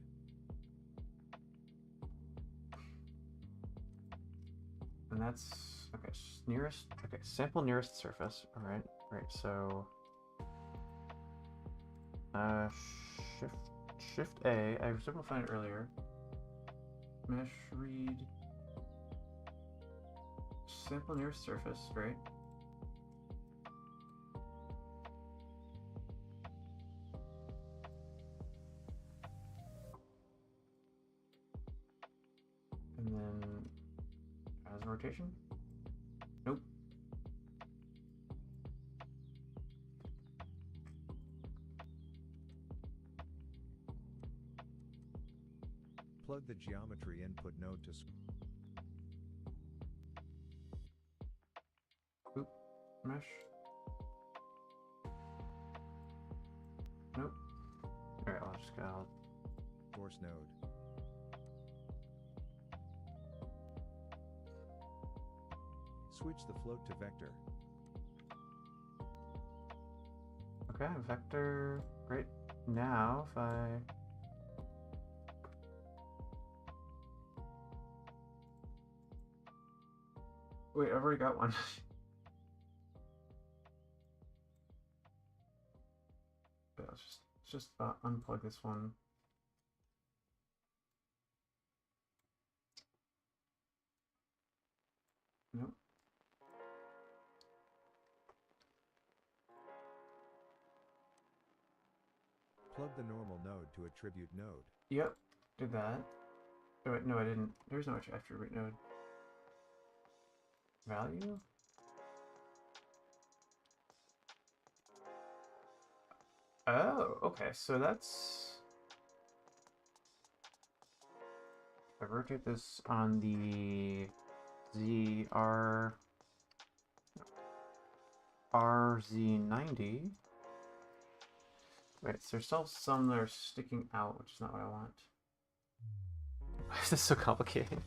And that's, okay, nearest, okay, sample nearest surface. All right, right, so, shift A, I was able to find it earlier. Mesh read, sample nearest surface, right? And then, as rotation? Nope. Plug the geometry input node to Oop, mesh. Nope. Alright, I'll just go. source node. Switch the float to vector. Okay, vector. Great. Now, if I. Wait, I've already got one. Yeah, let's just unplug this one. Nope. Plug the normal node to attribute node. Yep, did that. Oh, wait, no, I didn't. There's no attribute node. Value? Oh, okay, so that's... If I rotate this on the RZ90. Wait, so there's still some that are sticking out, which is not what I want. Why is this so complicated?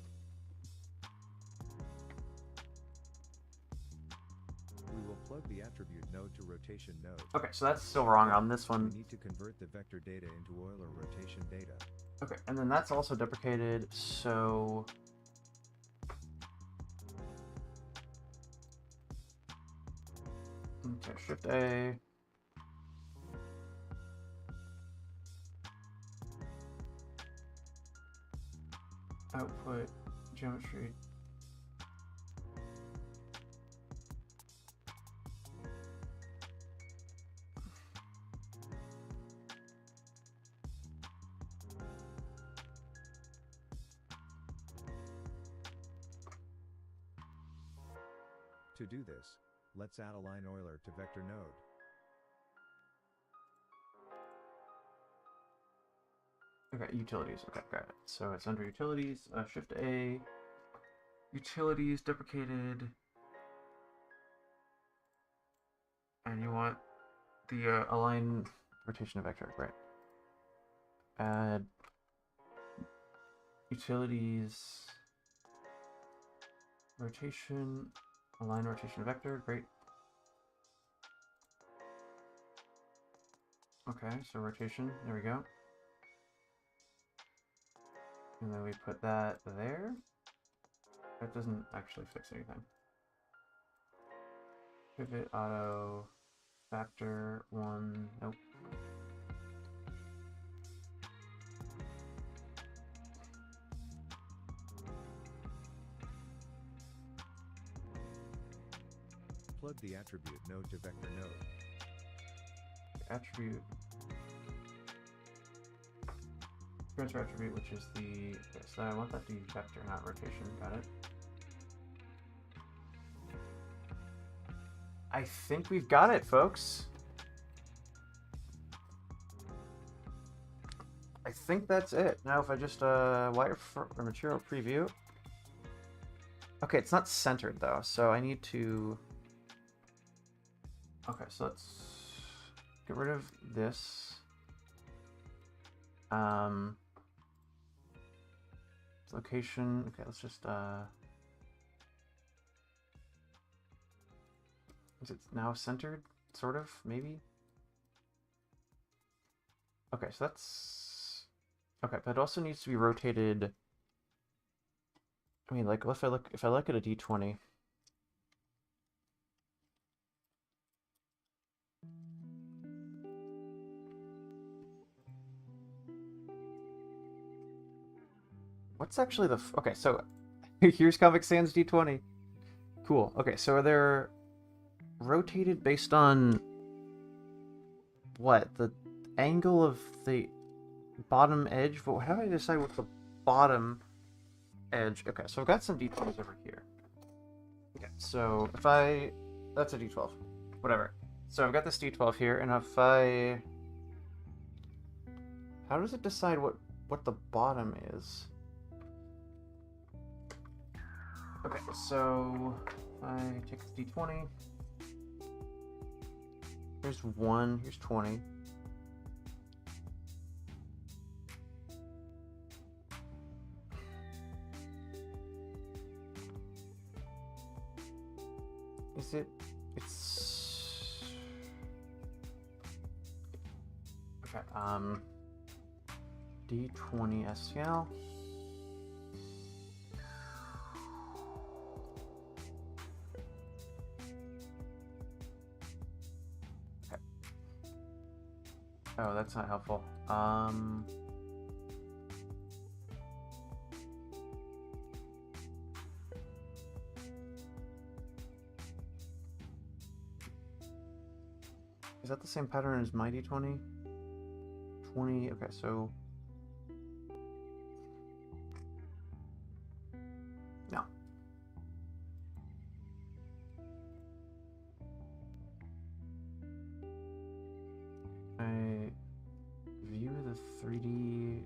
We will plug the attribute node to rotation node. Okay, so that's still wrong on this one. We need to convert the vector data into Euler rotation data. Okay, and then that's also deprecated, so... Okay, Shift A. Output, geometry. To do this, let's add align Euler to vector node. Okay, utilities. Okay, got it. So it's under utilities, Shift A, utilities deprecated, and you want the align rotation of vector, right? Add utilities, rotation, align rotation vector, great. Okay, so rotation, there we go. And then we put that there. That doesn't actually fix anything. Pivot, auto, factor, 1, nope. Plug the attribute node to vector node. Attribute. Transfer attribute, which is the... Okay, so I want that to be vector, not rotation. Got it. I think we've got it, folks. I think that's it. Now if I just wire for material preview. Okay, it's not centered though, so I need to... Okay, so let's get rid of this. Location. Okay, let's just is it now centered? Sort of, maybe? Okay, so that's... Okay, but it also needs to be rotated I mean, like, if I look at a d20. What's actually the okay? So here's Comic Sans d20. Cool. Okay, so are they rotated based on what? The angle of the bottom edge? But how do I decide what the bottom edge? Okay, so I've got some d20s over here. Okay, so if I... That's a d12. Whatever. So I've got this d12 here, and if I... How does it decide what the bottom is? Okay, so if I take this d20... Here's 1, here's 20. Is it... It's... Okay, d20 SCL. Okay. Oh, that's not helpful. Is that the same pattern as my d20? 20, okay, so... No. I view the 3D...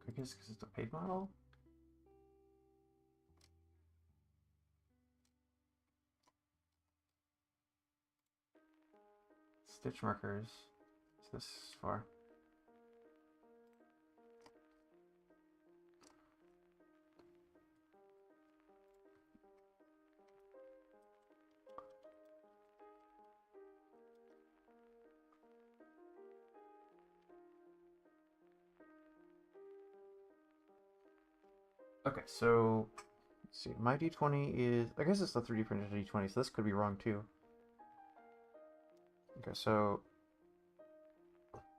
I guess because it's a paid model? Stitch markers. Is this far? Okay, so let's see. My d20 is... I guess it's the 3D printed d20, so this could be wrong too. Okay, so...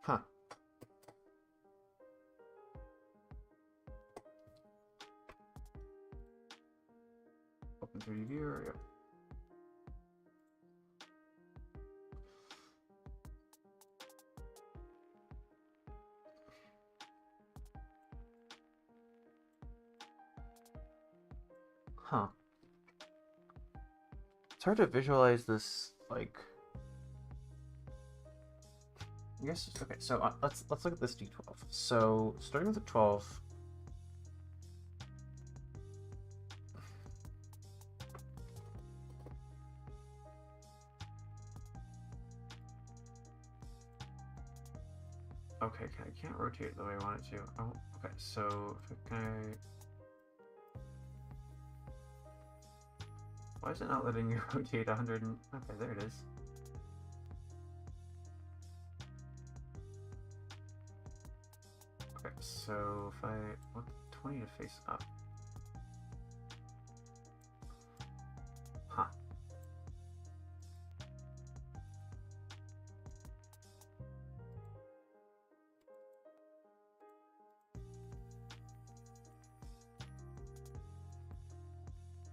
Huh. Open 3D viewer, yep. Huh. It's hard to visualize this, like... I guess, okay, so let's look at this d12. So, starting with the 12... Okay, I can't rotate it the way I want it to. Oh, okay, so if I... Why is it not letting me rotate 100 and... Okay, there it is. Okay, so if I want the 20 to face up. Huh.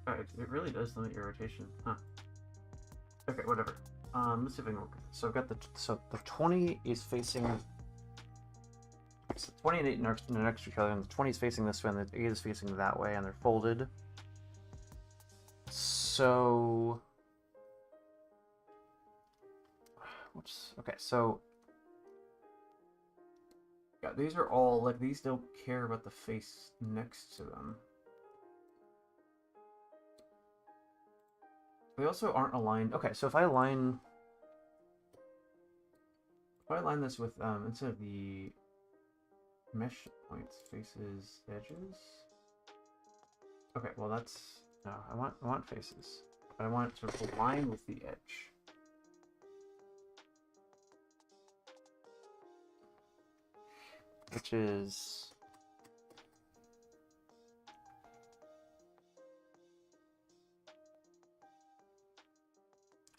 Oh, it really does limit your rotation, huh? Okay, whatever. Let's see if I can work with it. So I've got the 20 is facing... So 20 and 8 next to each other, and the 20 is facing this way, and the 8 is facing that way, and they're folded. So... Okay, so... Yeah, these are all, like, these don't care about the face next to them. They also aren't aligned. Okay, so if I align this with, instead of the mesh points, faces, edges. Okay, well that's, no, I want faces. But I want it to align with the edge. which is...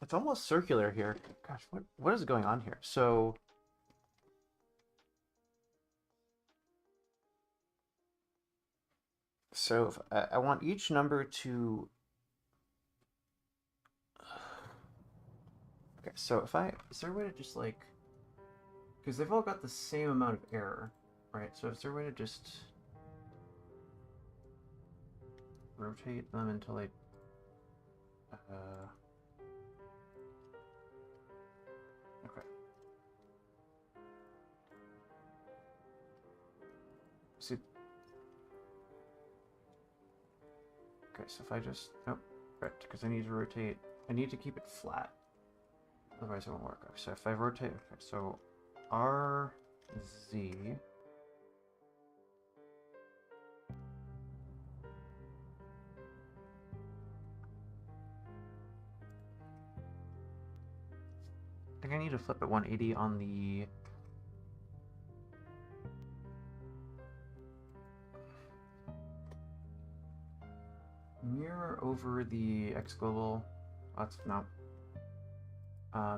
It's almost circular here. Gosh, what is going on here? So if I want each number to... Okay, so if I... Is there a way to just like... Because they've all got the same amount of error, right? So is there a way to just rotate them until they... Okay. See... Okay, so if I just... Nope. Right, because I need to rotate... I need to keep it flat. Otherwise it won't work. Okay, so if I rotate... Okay, so R... Z... I think I need to flip it 180 on the... Mirror over the X global. That's not...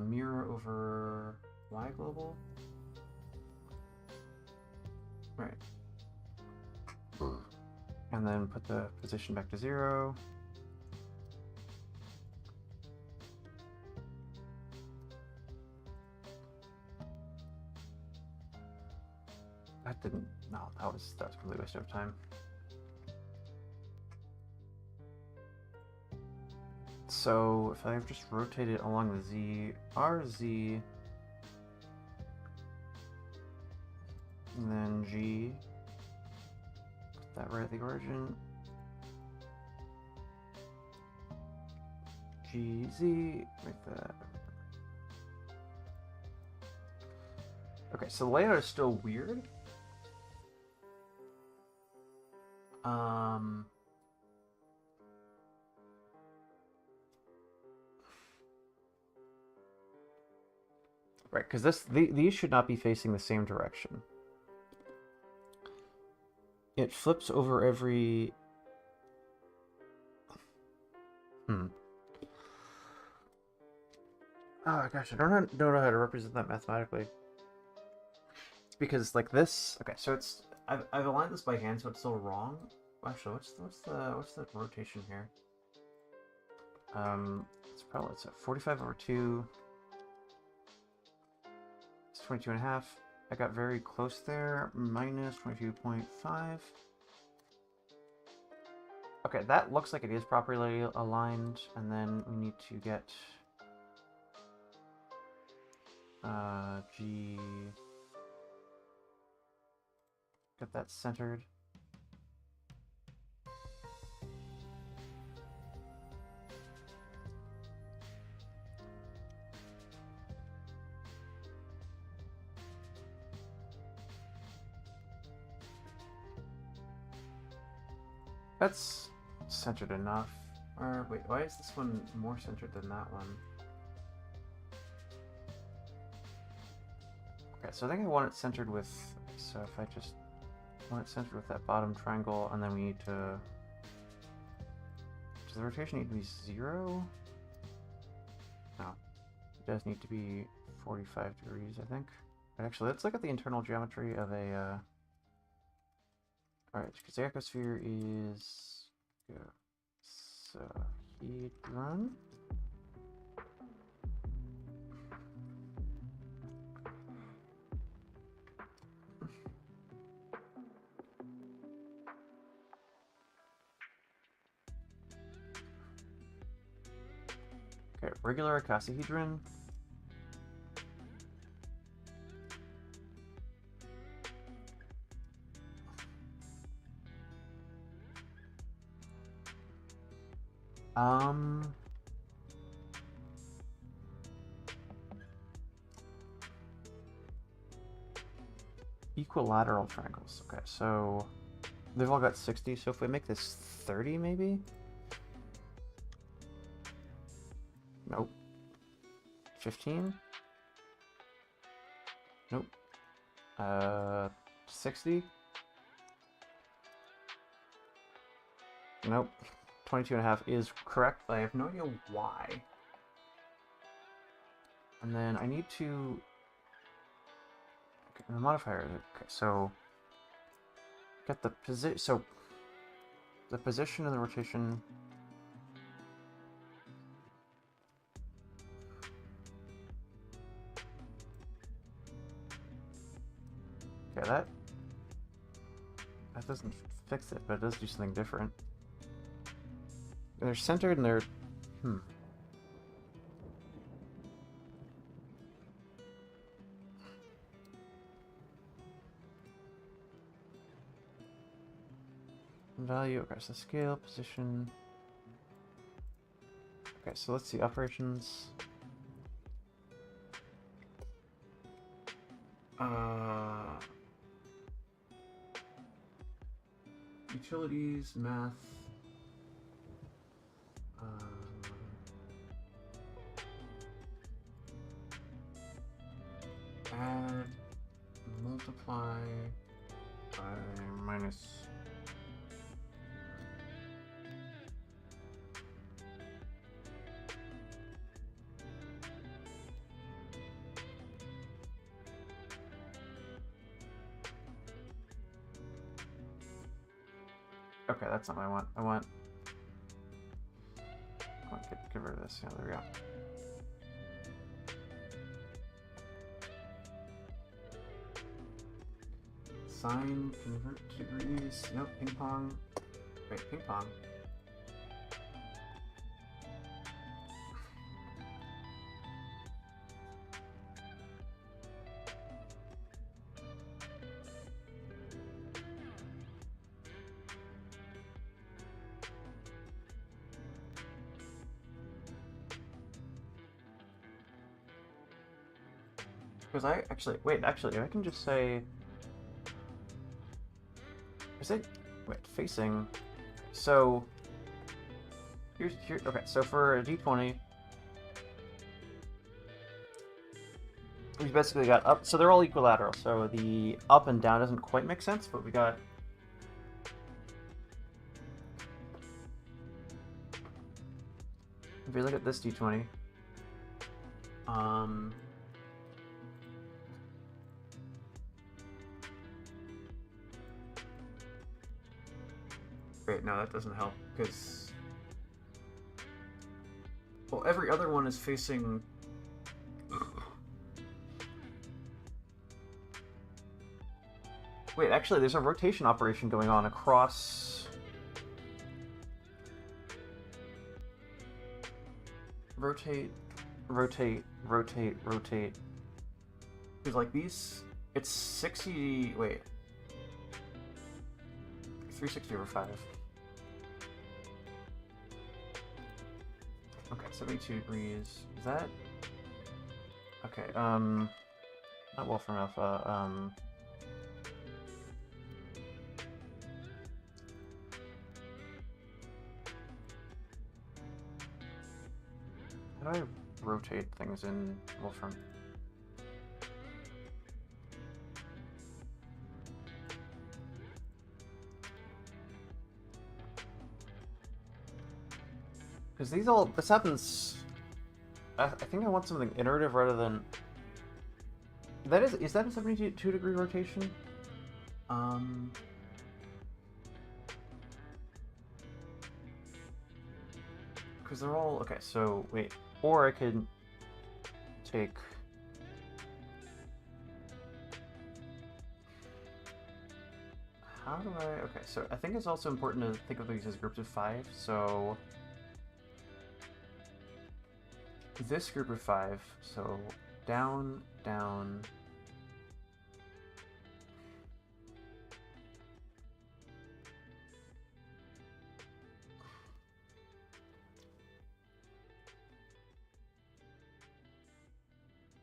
mirror over Y global. Right. And then put the position back to 0. That didn't... No, that was a complete waste of time. So if I just rotate it along the Z, RZ, and then G, put that right at the origin, GZ, like that. Okay, so the layout is still weird. Right, because these should not be facing the same direction. It flips over every... Oh gosh, I don't know how to represent that mathematically. Because like this, okay, so it's I've aligned this by hand, so it's still wrong. Actually, what's the rotation here? It's a 45 over 2. It's 22 and a half. I got very close there. Minus 22.5. Okay, that looks like it is properly aligned, and then we need to get G. Get that centered. That's centered enough. Or wait, why is this one more centered than that one? Okay, so I think I want it centered with... So if I just want it centered with that bottom triangle, and then we need to... Does the rotation need to be 0? No. It does need to be 45 degrees, I think. Actually, let's look at the internal geometry of a... Alright, because the ecosphere is... Hexahedron. Okay, regular icosahedron. Equilateral triangles. Okay, so they've all got 60, so if we make this 30 maybe? Nope. 15? Nope. 60? Nope. 22.5 is correct, but I have no idea why. And then I need to... Okay, the modifier. Okay, so... Get the position... So... The position and the rotation... Okay, that doesn't fix it, but it does do something different. They're centered and they're... Value, okay, so scale, position... Okay, so let's see, operations... Utilities, math... add, multiply by minus... Okay, that's not what I want. I want get rid of this. Yeah, there we go. Sine, convert to degrees. Nope, ping pong. Wait, ping pong. Because I actually, wait, actually, I can just say, is it, wait, facing, so, here, okay, so for a d20, we've basically got up, so they're all equilateral, so the up and down doesn't quite make sense, but we got, if you look at this d20, wait, no, that doesn't help, because... Well, every other one is facing... Wait, actually, there's a rotation operation going on across... Rotate, rotate, rotate, rotate. Because, like, these... It's 60... Wait. 360 over 5. Okay, 72 degrees. Is that... Okay, not Wolfram Alpha, how do I rotate things in Wolfram? Because these all, this happens, I think I want something iterative rather than, that is that a 72 degree rotation? Because they're all, okay, so, wait, or I could take, how do I, okay, so I think it's also important to think of these as groups of 5, so this group of 5, so down, down,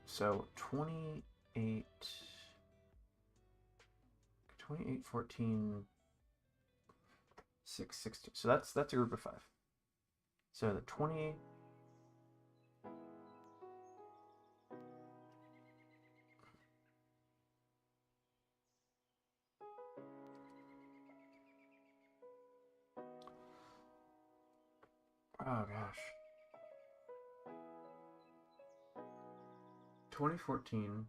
so 28, 14, 6, 16, so that's a group of 5. So the 20, Oh gosh. 2014.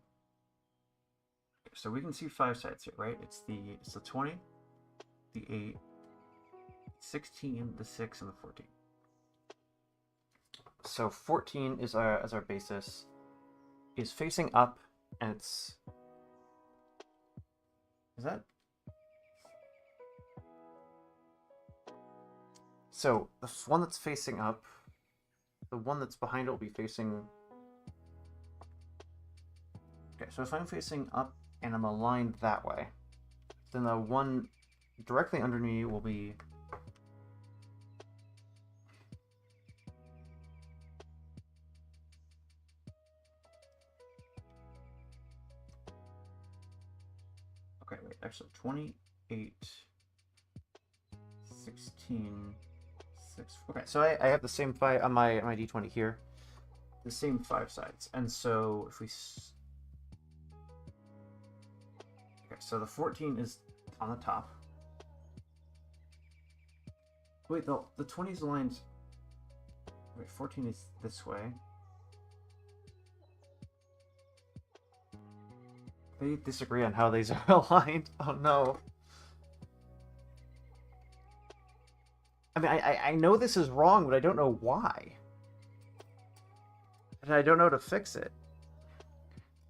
So we can see 5 sides here, right? It's the 20, the 8, 16, the 6, and the 14. So 14 is as our basis, is facing up, and it's... Is that... So the one that's facing up, the one that's behind it will be facing... Okay, so if I'm facing up and I'm aligned that way, then the one directly under me will be... Okay, wait, actually 28, 16, 6... Okay, so I have the same 5 on my d20 here. The same 5 sides. And so if we... Okay, so the 14 is on the top. Wait, the 20 is aligned... Wait, 14 is this way. They disagree on how these are aligned. Oh no. I mean, I know this is wrong, but I don't know why. And I don't know how to fix it.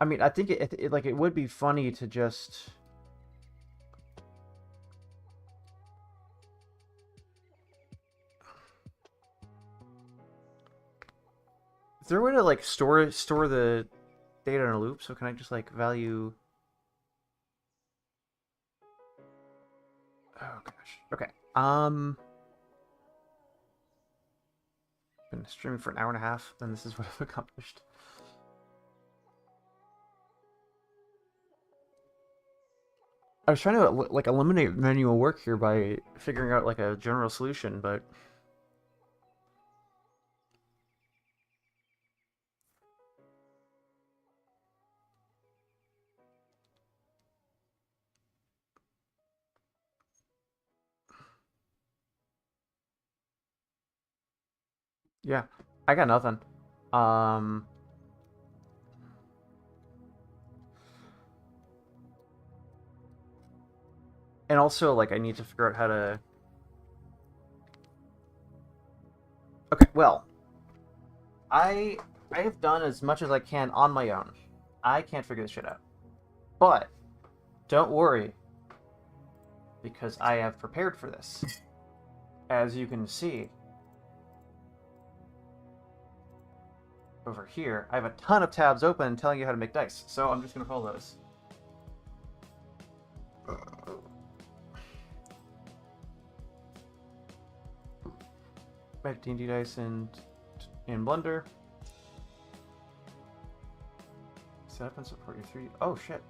I mean, I think it would be funny to just... Is there a way to like store the data in a loop? So can I just like value... Oh gosh. Okay. Been streaming for an hour and a half, then this is what I've accomplished. I was trying to like eliminate manual work here by figuring out like a general solution, but yeah, I got nothing. And also like I need to figure out how to... Okay, well, I have done as much as I can on my own. I can't figure this shit out. But don't worry, because I have prepared for this. As you can see over here, I have a ton of tabs open telling you how to make dice. So I'm just going to follow those. Make D&D dice in Blender. Set up and support your 3D. Oh shit.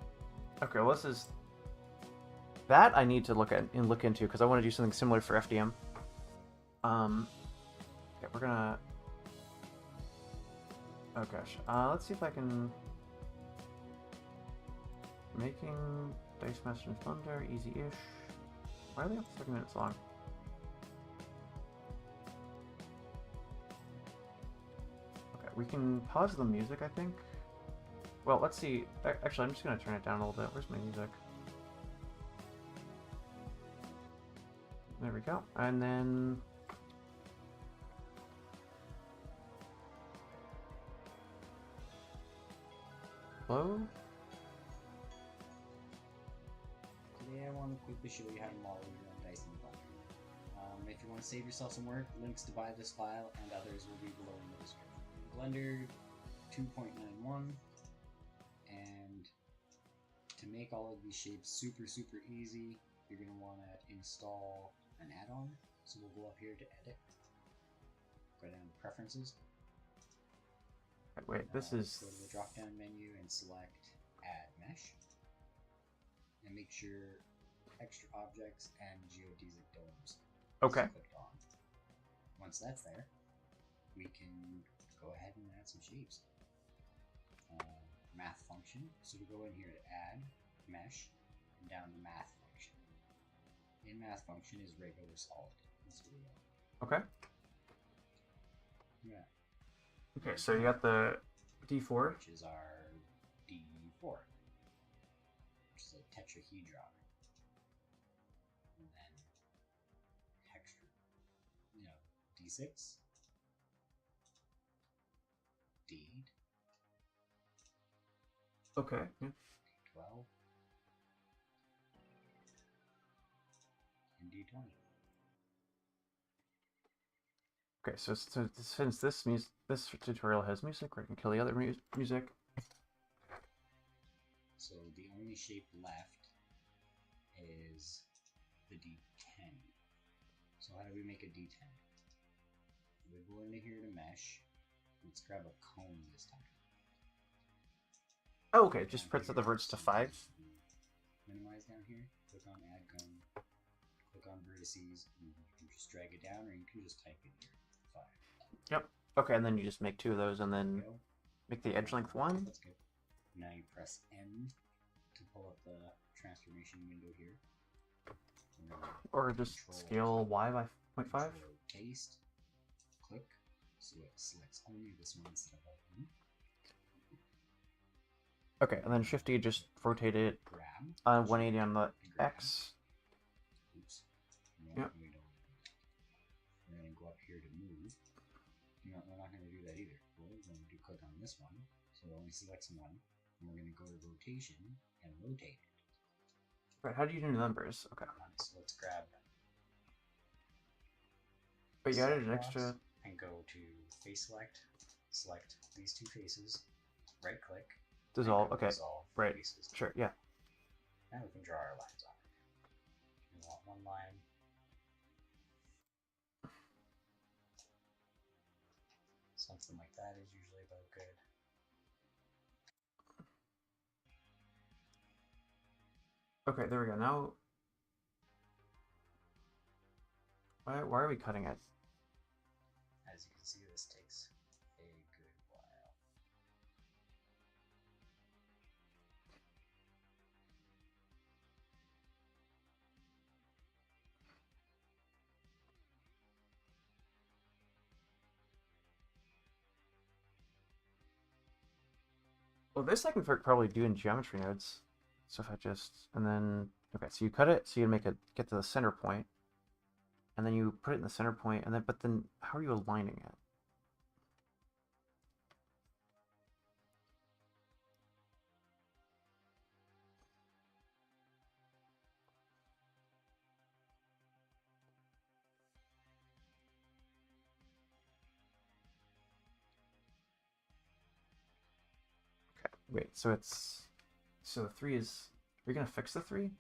Okay, well this is... That I need to look into because I want to do something similar for FDM. Okay, we're gonna... Oh gosh. Let's see if I can... Making Dice Master in Blender, easy-ish. Why are they up to 30 minutes long? Okay, we can pause the music, I think. Well, let's see. Actually, I'm just gonna turn it down a little bit. Where's my music? There we go. And then... Hello? Today I want to quickly show you how to model your own dice in Blender. If you want to save yourself some work, links to buy this file and others will be below in the description. Blender 2.91, and to make all of these shapes super easy, you're going to want to install an add-on. So we'll go up here to edit, go down to preferences. Wait, this is... Go to the drop-down menu and select Add Mesh. And make sure Extra Objects and Geodesic Domes Okay. is clicked on. Once that's there, we can go ahead and add some shapes. Math function. So we go in here to Add Mesh and down to Math function. In Math function is regular solid. Let's do that. Okay. Yeah. Okay, so you got the D4. Which is our D4. Which is a tetrahedron. And then hexagon. D6. D. Okay. Yeah. 12. And D20. Okay, so since this tutorial has music, we can kill the other music. So the only shape left is the D10. So how do we make a D10? We go into here to mesh. Let's grab a cone this time. Oh, okay, just press the verts to 5. Minimize down here. Click on add cone. Click on vertices. And you can just drag it down, or you can just type in here 5. Yep. Okay, and then you just make 2 of those, and then make the edge length 1. That's good. Now you press N to pull up the transformation window here. Or just scale Y by 0.5. Paste. Click. So it selects only this one instead of all of them. Okay, and then Shift D, just rotate it Grab. 180 on the X. Oops. Yep. We don't want to do that. We're going to go up here to move. No, we're not going to do that either. We're going to click on this one. So it only selects one. And we're going to go to rotation and rotate it. Right, how do you do numbers? Okay. So let's grab. But you added an extra. And go to face select. Select these two faces. Right click. Dissolve. Okay. Dissolve right. faces. Sure. Yeah. Now we can draw our lines on it. We want one line. Something like that is usually about good. Okay, there we go. Now, why are we cutting it? As you can see, this takes a good while. Well, this I can probably do in geometry nodes. So if I just, and then, okay, so you cut it, so you get to the center point, and then you put it in the center point, and then, but then, how are you aligning it? Okay, wait, so the 3 is, are you gonna fix the 3?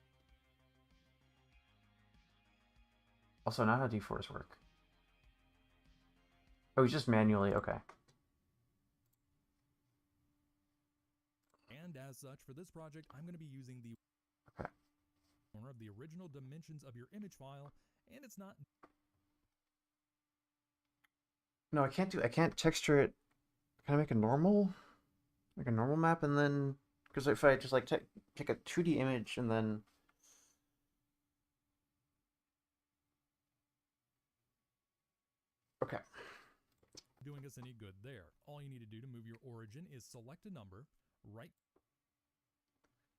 Also, not how D4s work. Oh, just manually, okay. And as such, for this project, I'm going to be using the corner of the original dimensions of your image file, and it's not. No, I can't texture it. Can I make a normal map, and then, because if I just like pick a 2D image and then. Okay. Doing us any good there. All you need to do to move your origin is select a number, right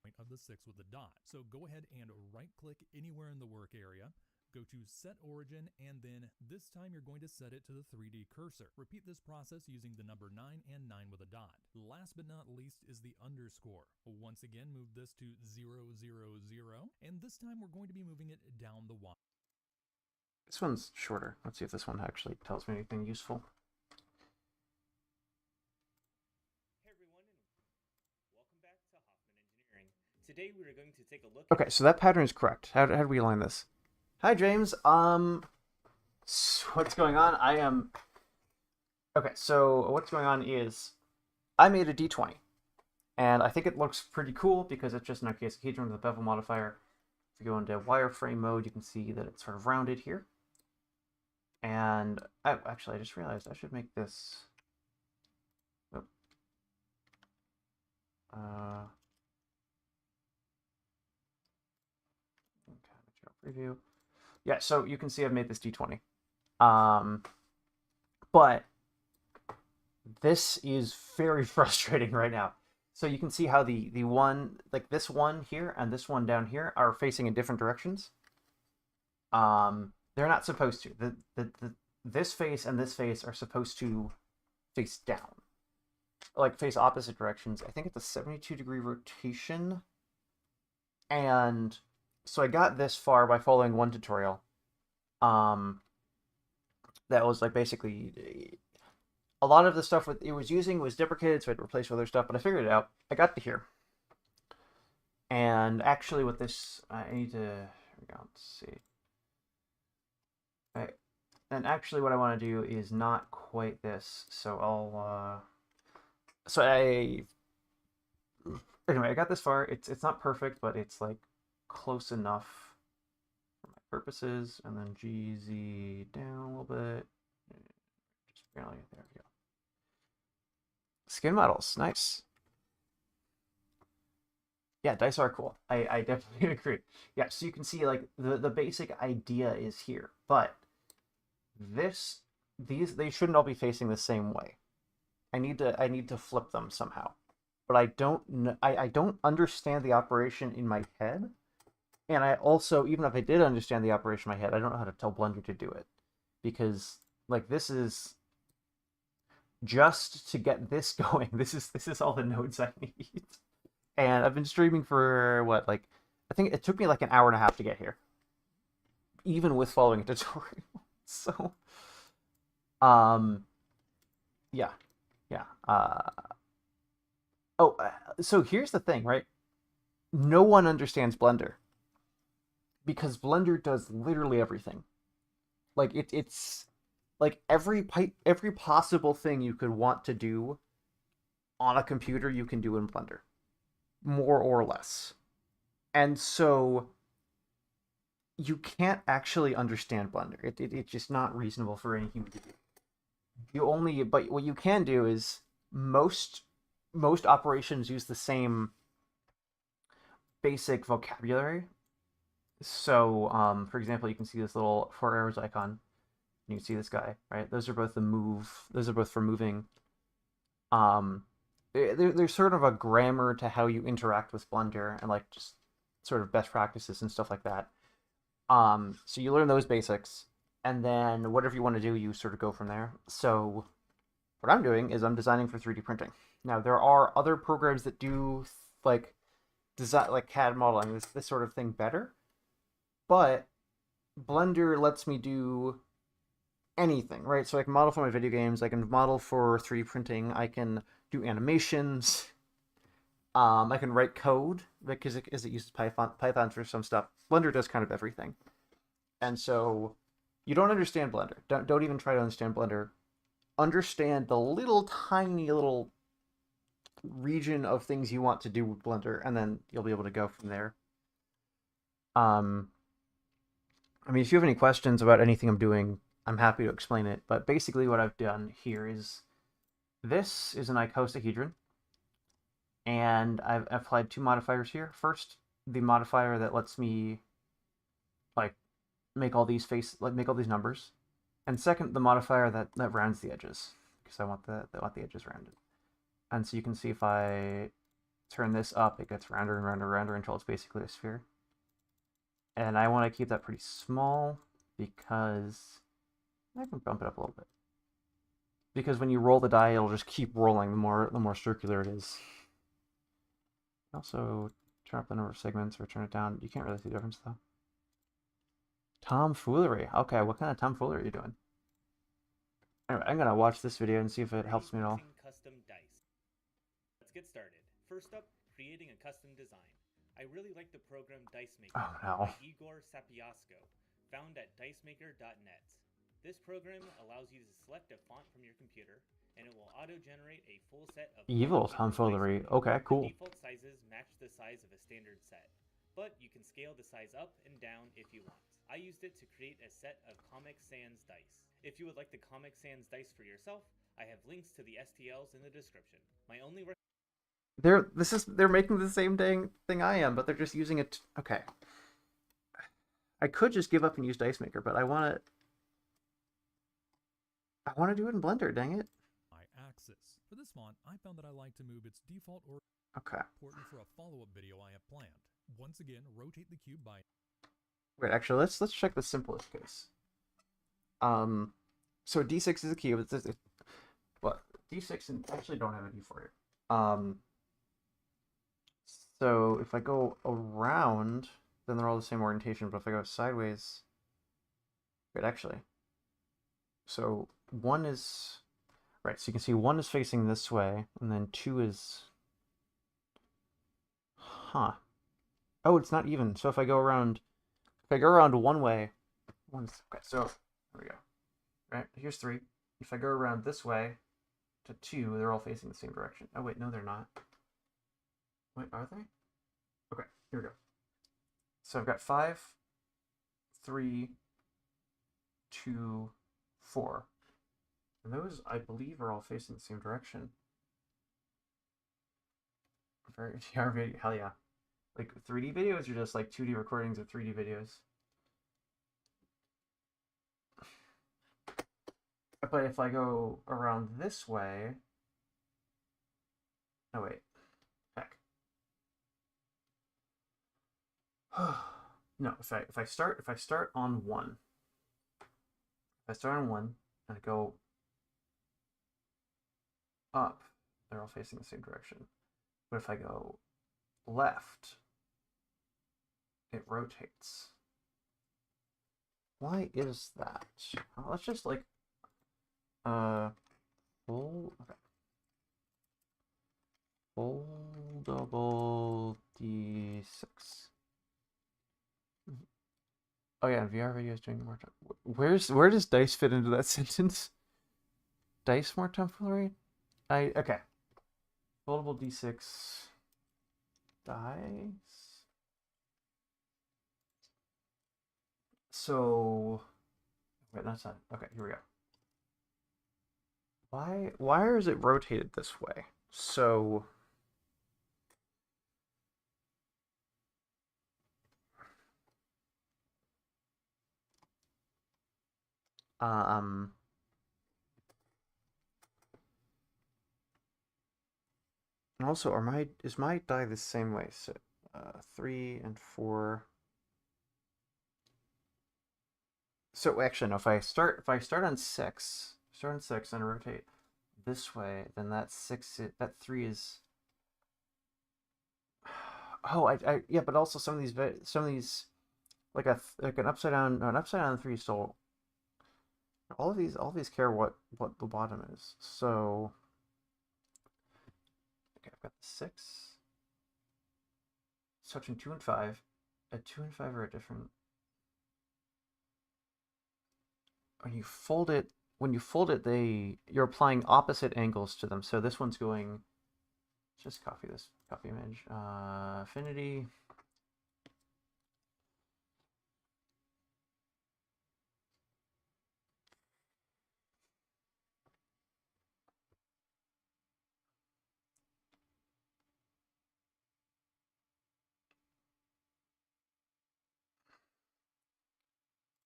point of the 6 with a dot. So go ahead and right click anywhere in the work area, go to set origin, and then this time you're going to set it to the 3D cursor. Repeat this process using the number 9 and 9 with a dot. Last but not least is the underscore. Once again, move this to 0, 0, 0, and this time we're going to be moving it down the Y. This one's shorter. Let's see if this one actually tells me anything useful. Hey everyone, and welcome back to Hoffman Engineering. Today we are going to take a look. Okay, so that pattern is correct. How do we align this? Hi, James. So what's going on? Okay, so what's going on is I made a D20, and I think it looks pretty cool because it's just an icosahedron with a bevel modifier. If you go into wireframe mode, you can see that it's sort of rounded here. And actually, I just realized I should make this. Oh. Okay, preview. Yeah, so you can see I've made this D20. But This is very frustrating right now. So you can see how the one, like this one here and this one down here, are facing in different directions. They're not supposed to. This face and this face are supposed to face down, like face opposite directions. I think it's a 72-degree rotation. And so I got this far by following one tutorial. That was like basically a lot of the stuff it was using was deprecated, so I had to replace with other stuff. But I figured it out. I got to here, and actually, with this, I need to. Here we go. Let's see. Right. And actually, what I want to do is not quite this. So I'll. So I. Anyway, I got this far. It's not perfect, but it's like close enough for my purposes. And then GZ down a little bit. Just barely. There we go. Skin models, nice. Yeah, dice are cool. I definitely agree. Yeah, so you can see like the basic idea is here, but they shouldn't all be facing the same way. I need to flip them somehow, but I don't understand the operation in my head, and I also, even if I did understand the operation in my head, I don't know how to tell Blender to do it, because like this is just to get this going. This is all the nodes I need. And I've been streaming for what, like, I think it took me like an hour and a half to get here, even with following a tutorial. So, yeah, yeah. So here's the thing, right? No one understands Blender because Blender does literally everything. Like it's like every possible thing you could want to do on a computer, you can do in Blender, more or less. And so you can't actually understand Blender. It's just not reasonable for any human to do. But what you can do is most operations use the same basic vocabulary. So, for example, you can see this little 4 arrows icon. You can see this guy, right? Those are both Those are both for moving. There's sort of a grammar to how you interact with Blender and like just sort of best practices and stuff like that. So you learn those basics, and then whatever you want to do, you sort of go from there. So what I'm doing is I'm designing for 3D printing. Now there are other programs that do like design, like CAD modeling, this sort of thing better, but Blender lets me do anything, right? So I can model for my video games, I can model for 3D printing, I can do animations, I can write code because it uses Python for some stuff. Blender does kind of everything. And so you don't understand Blender. Don't even try to understand Blender. Understand the little tiny little region of things you want to do with Blender, and then you'll be able to go from there. I mean, if you have any questions about anything I'm doing, I'm happy to explain it. But basically what I've done here is this is an icosahedron, and I've applied two modifiers here. First, the modifier that lets me like make all these numbers, and second, the modifier that rounds the edges, because I want the edges rounded. And so you can see if I turn this up, it gets rounder and rounder and rounder until it's basically a sphere. And I want to keep that pretty small because I can bump it up a little bit. Because when you roll the die, it'll just keep rolling the more circular it is. Also, turn up the number of segments or turn it down. You can't really see the difference though. Tomfoolery. Okay, what kind of tomfoolery are you doing? Anyway, I'm gonna watch this video and see if it helps me at all. Custom dice. Let's get started. First up, creating a custom design. I really like the program Dice Maker by Igor Sapiasko, found at dicemaker.net. This program allows you to select a font from your computer, and it will auto-generate a full set of evil tomfoolery. Okay, cool. The default sizes match the size of a standard set, but you can scale the size up and down if you want. I used it to create a set of Comic Sans dice. If you would like the Comic Sans dice for yourself, I have links to the STLs in the description. My only they're making the same thing I am, but they're just using it. Okay, I could just give up and use Dice Maker, but I want to do it in Blender. Dang it! My axis. For this font, I found that I like to move its default order Okay. important for a follow-up video I have planned. Once again, rotate the cube by... Wait, actually, let's check the simplest case. So D6 is a cube. Well, D6 and actually don't have a D4 here. So if I go around, then they're all the same orientation. But if I go sideways, wait, actually. So 1 is right. So you can see 1 is facing this way, and then 2 is. Huh. Oh, it's not even. So if I go around one way, okay. So there we go. Right, here's 3. If I go around this way to 2, they're all facing the same direction. Oh wait, no, they're not. Wait, are they? Okay, here we go. So I've got 5, 3, 2, 4. And those, I believe, are all facing the same direction. Very VR video, hell yeah. Like 3D videos are just like 2D recordings of 3D videos. But if I go around this way, oh wait, heck. No, if I start on 1, if I start on 1 and I go up, they're all facing the same direction. But if I go left, it rotates. Why is that? Well, let's just like foldable D6. Oh yeah, VR videos doing more time. Where does dice fit into that sentence? Dice more tomfoolery? Okay. Foldable D6 dice. So wait, that's not okay. Here we go. Why is it rotated this way? So also is my die the same way? So 3 and 4. So actually no, if I start on 6, and rotate this way, then that 3 is. Oh, yeah, but also some of these like an upside down 3 still. All of these care what the bottom is. So okay, I've got the 6. Touching 2 and 5. 2 and 5 are a different. When you fold it, you're applying opposite angles to them. So this one's going. Just copy image. Affinity.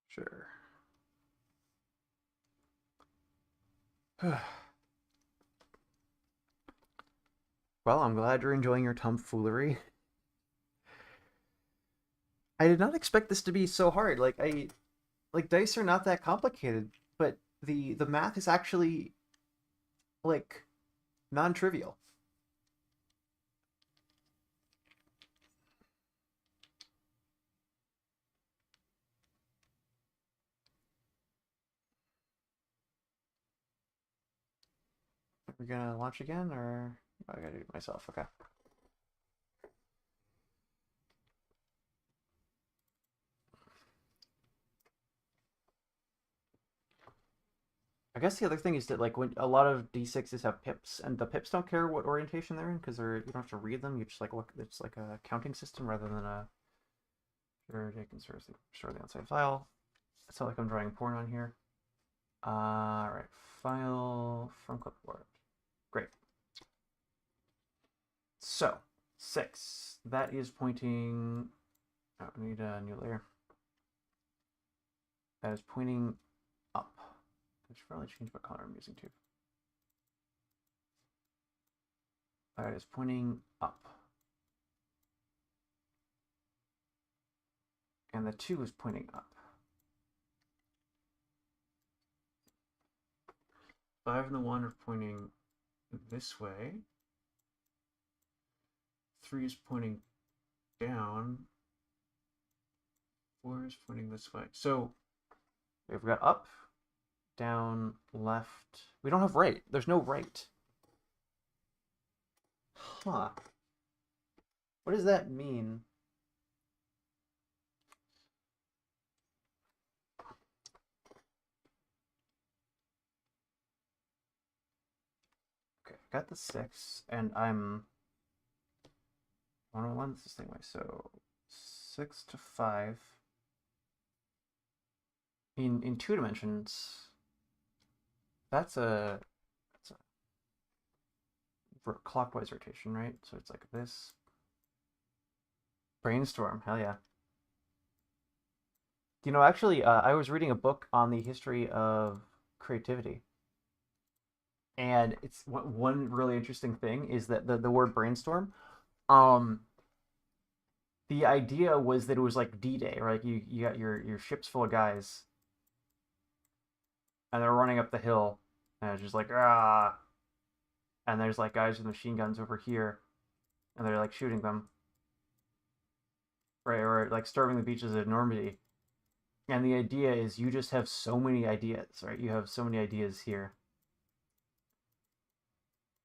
Sure. Well, I'm glad you're enjoying your tomfoolery. I did not expect this to be so hard. Like dice are not that complicated, but the math is actually like non-trivial. We're gonna launch again, or I gotta do it myself. Okay. I guess the other thing is that like when a lot of D6s have pips, and the pips don't care what orientation they're in because you don't have to read them. You just like look. It's like a counting system rather than a. Sure, they can store the outside file. It's not like I'm drawing porn on here. Right, file from clipboard. Great. So 6. That is pointing. Oh, I need a new layer. That is pointing up. I should probably change what color I'm using too. That is pointing up. And the 2 is pointing up. 5 and the 1 are pointing this way. 3 is pointing down. 4 is pointing this way. So we've got up, down, left. We don't have right. There's no right. Huh. What does that mean? Okay, I got the 6, and I'm... I want to run this thing way. So 6 to 5. In 2 dimensions, that's a clockwise rotation, right? So it's like this. Brainstorm, hell yeah. You know, actually, I was reading a book on the history of creativity. And it's one really interesting thing is that the word brainstorm, um, the idea was that it was like D-Day, right? You got your ships full of guys, and they're running up the hill, and it's just like, ah, and there's like guys with machine guns over here, and they're like shooting them, right? Or like storming the beaches of Normandy. And the idea is you just have so many ideas, right? You have so many ideas here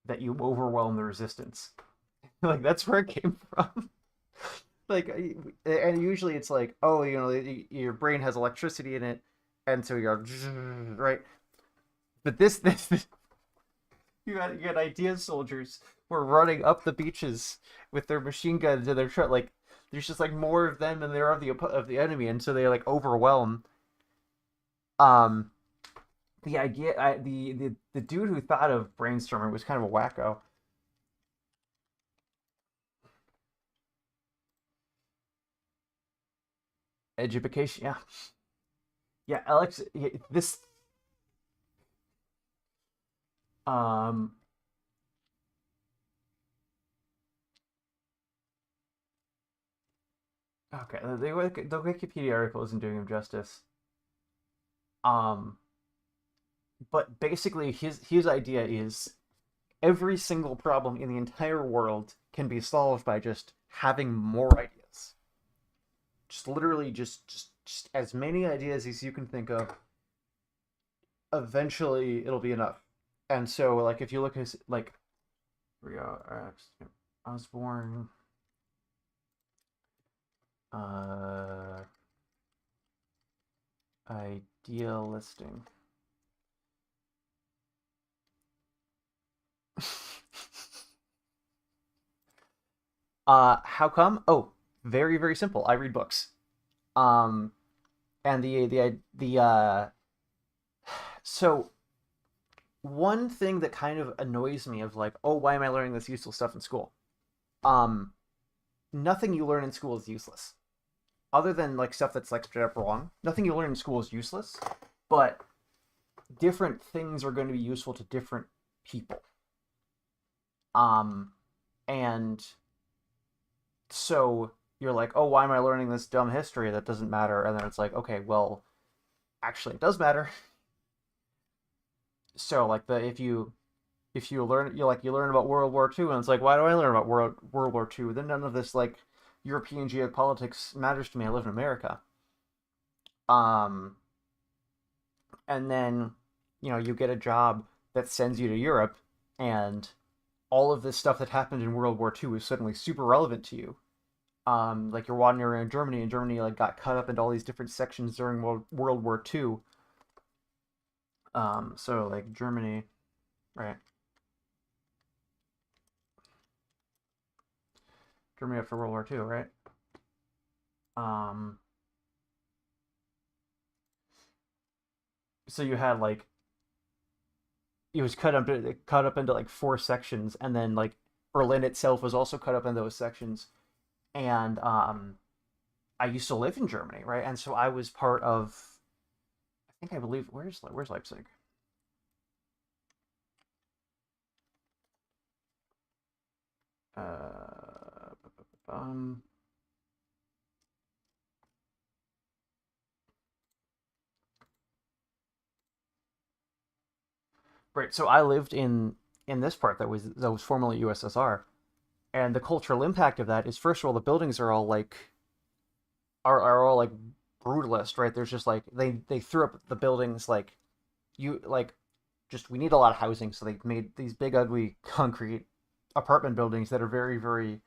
that you overwhelm the resistance. Like that's where it came from. Like, and usually it's like, oh, you know, your brain has electricity in it, and so you're right. But this you got idea soldiers who are running up the beaches with their machine guns and their truck. Like, there's just like more of them than there are of the enemy, and so they like overwhelm. Um, the idea, the dude who thought of brainstorming was kind of a wacko. Education, yeah, yeah. Alex, this, um, okay, the Wikipedia article isn't doing him justice. Um, but basically, his idea is every single problem in the entire world can be solved by just having more ideas. Just literally just as many ideas as you can think of. Eventually, it'll be enough. And so, like, if you look at like, here we go. I was born. Uh, idea listing. How come? Oh, very very simple. I read books. Um, and so one thing that kind of annoys me of like, oh, why am I learning this useful stuff in school? Um, Nothing you learn in school is useless, other than like stuff that's like straight up wrong. Nothing you learn in school is useless, but different things are going to be useful to different people. Um, and so you're like, oh, why am I learning this dumb history that doesn't matter? And then it's like, okay, well, actually, it does matter. So like if you learn you learn about World War II, and it's like, why do I learn about World War II? Then none of this like European geopolitics matters to me. I live in America. Um, and then you know you get a job that sends you to Europe, and all of this stuff that happened in World War II is suddenly super relevant to you. Like you're wandering around Germany, and Germany like got cut up into all these different sections during World War II. So like Germany, right? Germany after World War II, right? Um, so you had like it was cut up into like 4 sections, and then like Berlin itself was also cut up into those sections. And I used to live in Germany, right? And so I was part of. I believe where's Leipzig? Um, right. So I lived in this part that was formerly USSR, and the cultural impact of that is, first of all, the buildings are all like brutalist, right? There's just like they threw up the buildings like you like just we need a lot of housing, so they made these big ugly concrete apartment buildings that are very very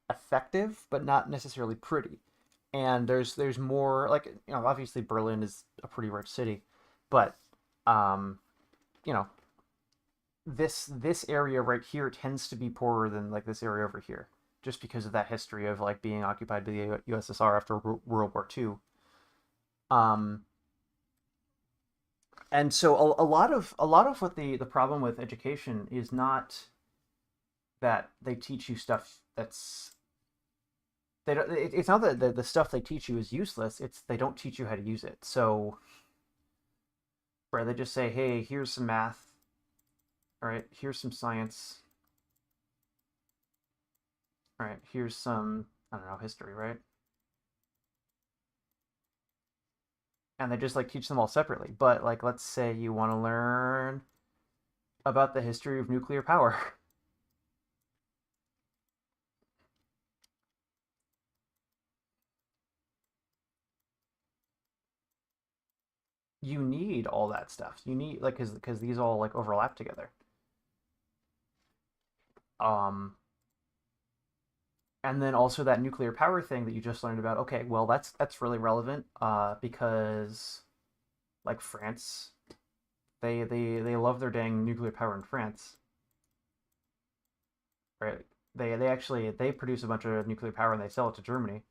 effective but not necessarily pretty. And there's more like, obviously Berlin is a pretty rich city, but um you know this area right here tends to be poorer than like this area over here, just because of that history of like being occupied by the USSR after World War II. Um, and so a lot of what the problem with education is not that they teach you stuff that's they don't, it's not that the stuff they teach you is useless. It's they don't teach you how to use it. So where they just say, hey, here's some math, all right, here's some science, all right, here's some, I don't know, history, right? And they just like teach them all separately. But like, let's say you want to learn about the history of nuclear power. You need all that stuff. You need like because these all like overlap together. Um, and then also that nuclear power thing that you just learned about. Okay, well that's really relevant. Because like France, they love their dang nuclear power in France, right? They actually they produce a bunch of nuclear power and they sell it to Germany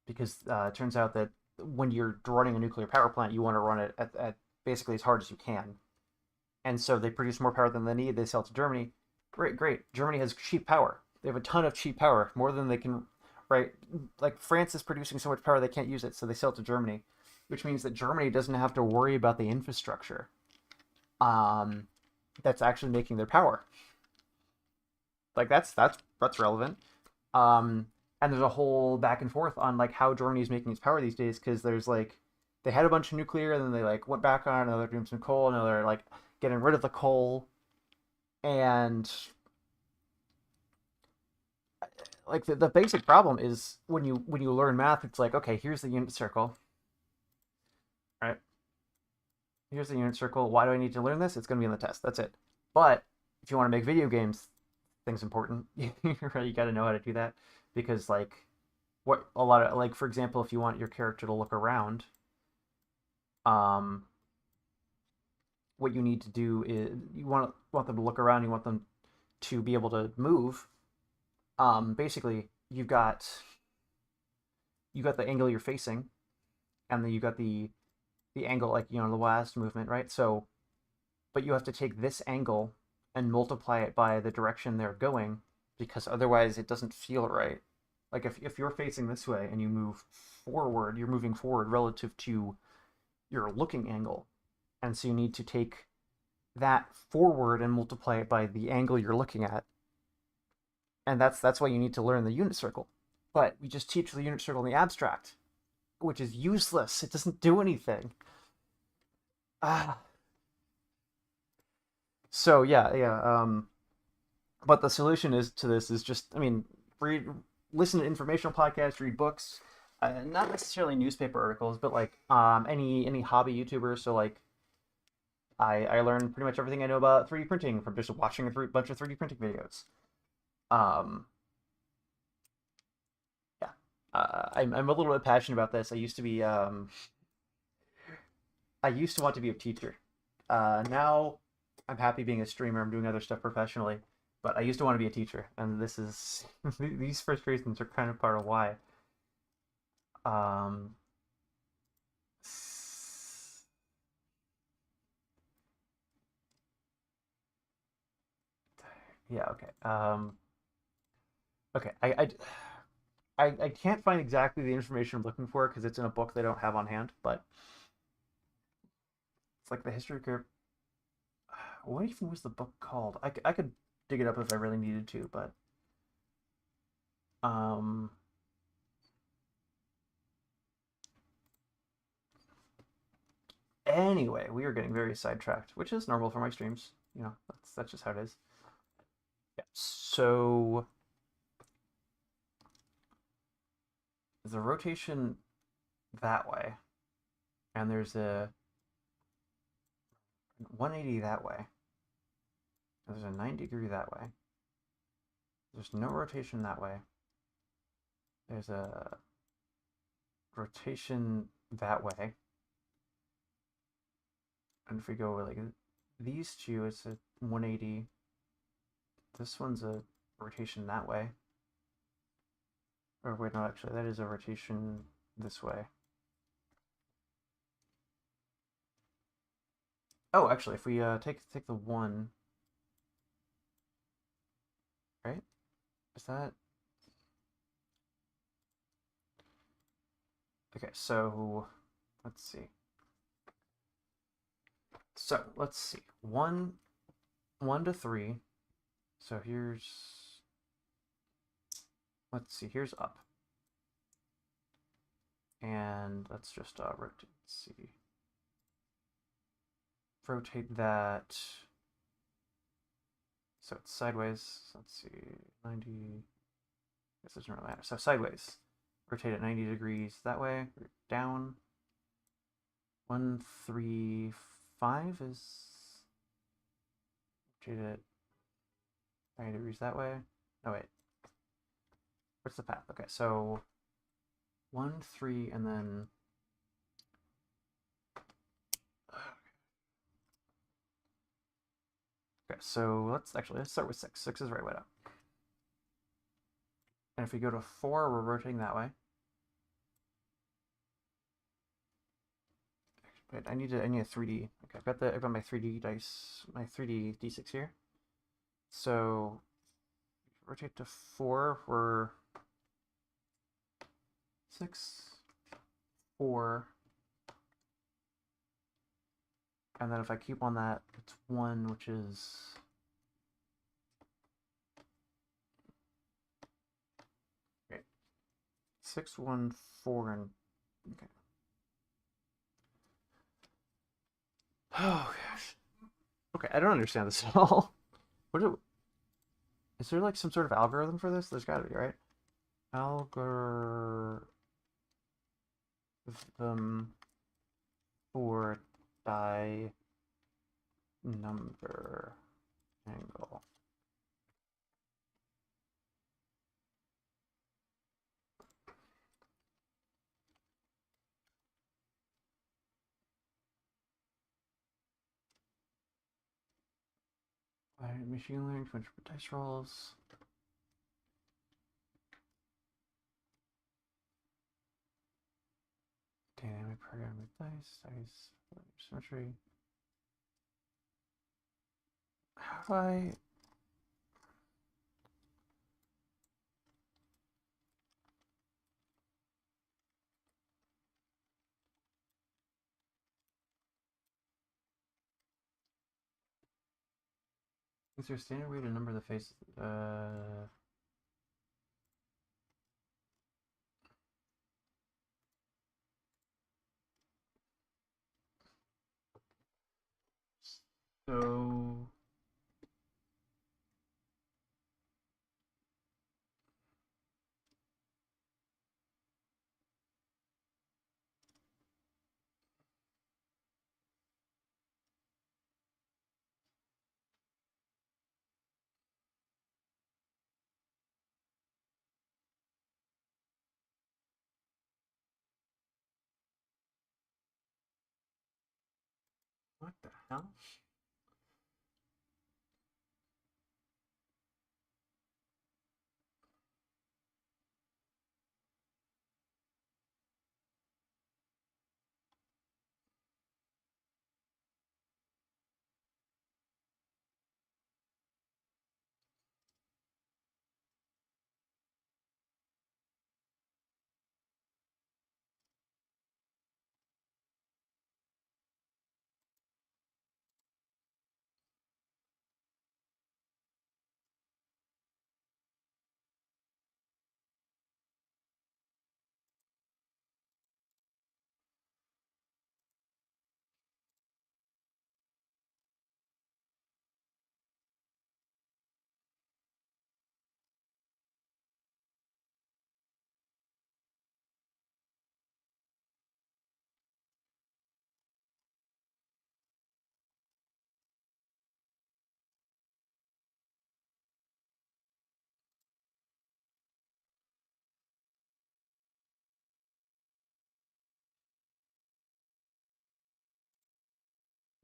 because it turns out that when you're running a nuclear power plant, you want to run it at basically as hard as you can. And so they produce more power than they need. They sell it to Germany. Great, great. Germany has cheap power. They have a ton of cheap power, more than they can. Right, like France is producing so much power they can't use it, so they sell it to Germany, which means that Germany doesn't have to worry about the infrastructure. Um, that's actually making their power. Like that's relevant. Um, and there's a whole back and forth on like how Germany is making its power these days, because there's like they had a bunch of nuclear and then they like went back on, and they're doing some coal, and they're like getting rid of the coal. And like the basic problem is when you learn math, it's like, okay, here's the unit circle, right? Here's the unit circle. Why do I need to learn this? It's going to be in the test. That's it. But if you want to make video games, things important, you got to know how to do that, because like what a lot of like, for example, if you want your character to look around, um, what you need to do is you want them to look around. You want them to be able to move. Basically, you got the angle you're facing, and then you got the angle, like, the last movement, right? So, but you have to take this angle and multiply it by the direction they're going, because otherwise it doesn't feel right. Like if you're facing this way and you move forward, you're moving forward relative to your looking angle. And so you need to take that forward and multiply it by the angle you're looking at. And that's why you need to learn the unit circle. But we just teach the unit circle in the abstract, which is useless. It doesn't do anything. Ah. So yeah, yeah. But the solution is to this is just, I mean, listen to informational podcasts, read books, not necessarily newspaper articles, but like any hobby YouTubers. So like I learned pretty much everything I know about 3D printing from just watching a bunch of 3D printing videos. Um, yeah, I'm a little bit passionate about this. I used to want to be a teacher. Now I'm happy being a streamer. I'm doing other stuff professionally, but I used to want to be a teacher, and this is these frustrations are kind of part of why. Um, yeah, okay. Okay. I can't find exactly the information I'm looking for because it's in a book they don't have on hand, but it's like the history group. What even was the book called? I could dig it up if I really needed to, but Um, anyway, we are getting very sidetracked, which is normal for my streams. You know, that's just how it is. Yeah. So the rotation that way, and there's a 180 that way. There's a 90-degree that way. There's no rotation that way. There's a rotation that way. And if we go like these two, it's a 180. This one's a rotation that way. Or wait, no, actually, that is a rotation this way. Oh, actually, if we take the one, right? Is that okay? So let's see. So let's see. One to 3. So here's, let's see. Here's up, and let's just rotate. Let's see. Rotate that. So it's sideways. Let's see. 90. This doesn't really matter. So sideways. Rotate it 90 degrees that way. Down. 1, 3, 5 is. Rotate it 90 degrees that way. No, wait. What's the path? Okay, so 1, 3, and then. Okay, so let's start with 6. 6 is right way up. And if we go to 4, we're rotating that way. Wait, I need a 3D. Okay, I've got my 3D dice, my 3D d6 here. So rotate to 4, we're 6, 4, and then if I keep on that, it's 1, which is okay. 6, 1, 4, and okay. Oh gosh. Okay, I don't understand this at all. Is there like some sort of algorithm for this? There's got to be, right? Algorithm for die number angle. Machine learning, 200 dice rolls. Dynamic program with dice, symmetry. How do I? Is there a standard way to number the face? So what the hell?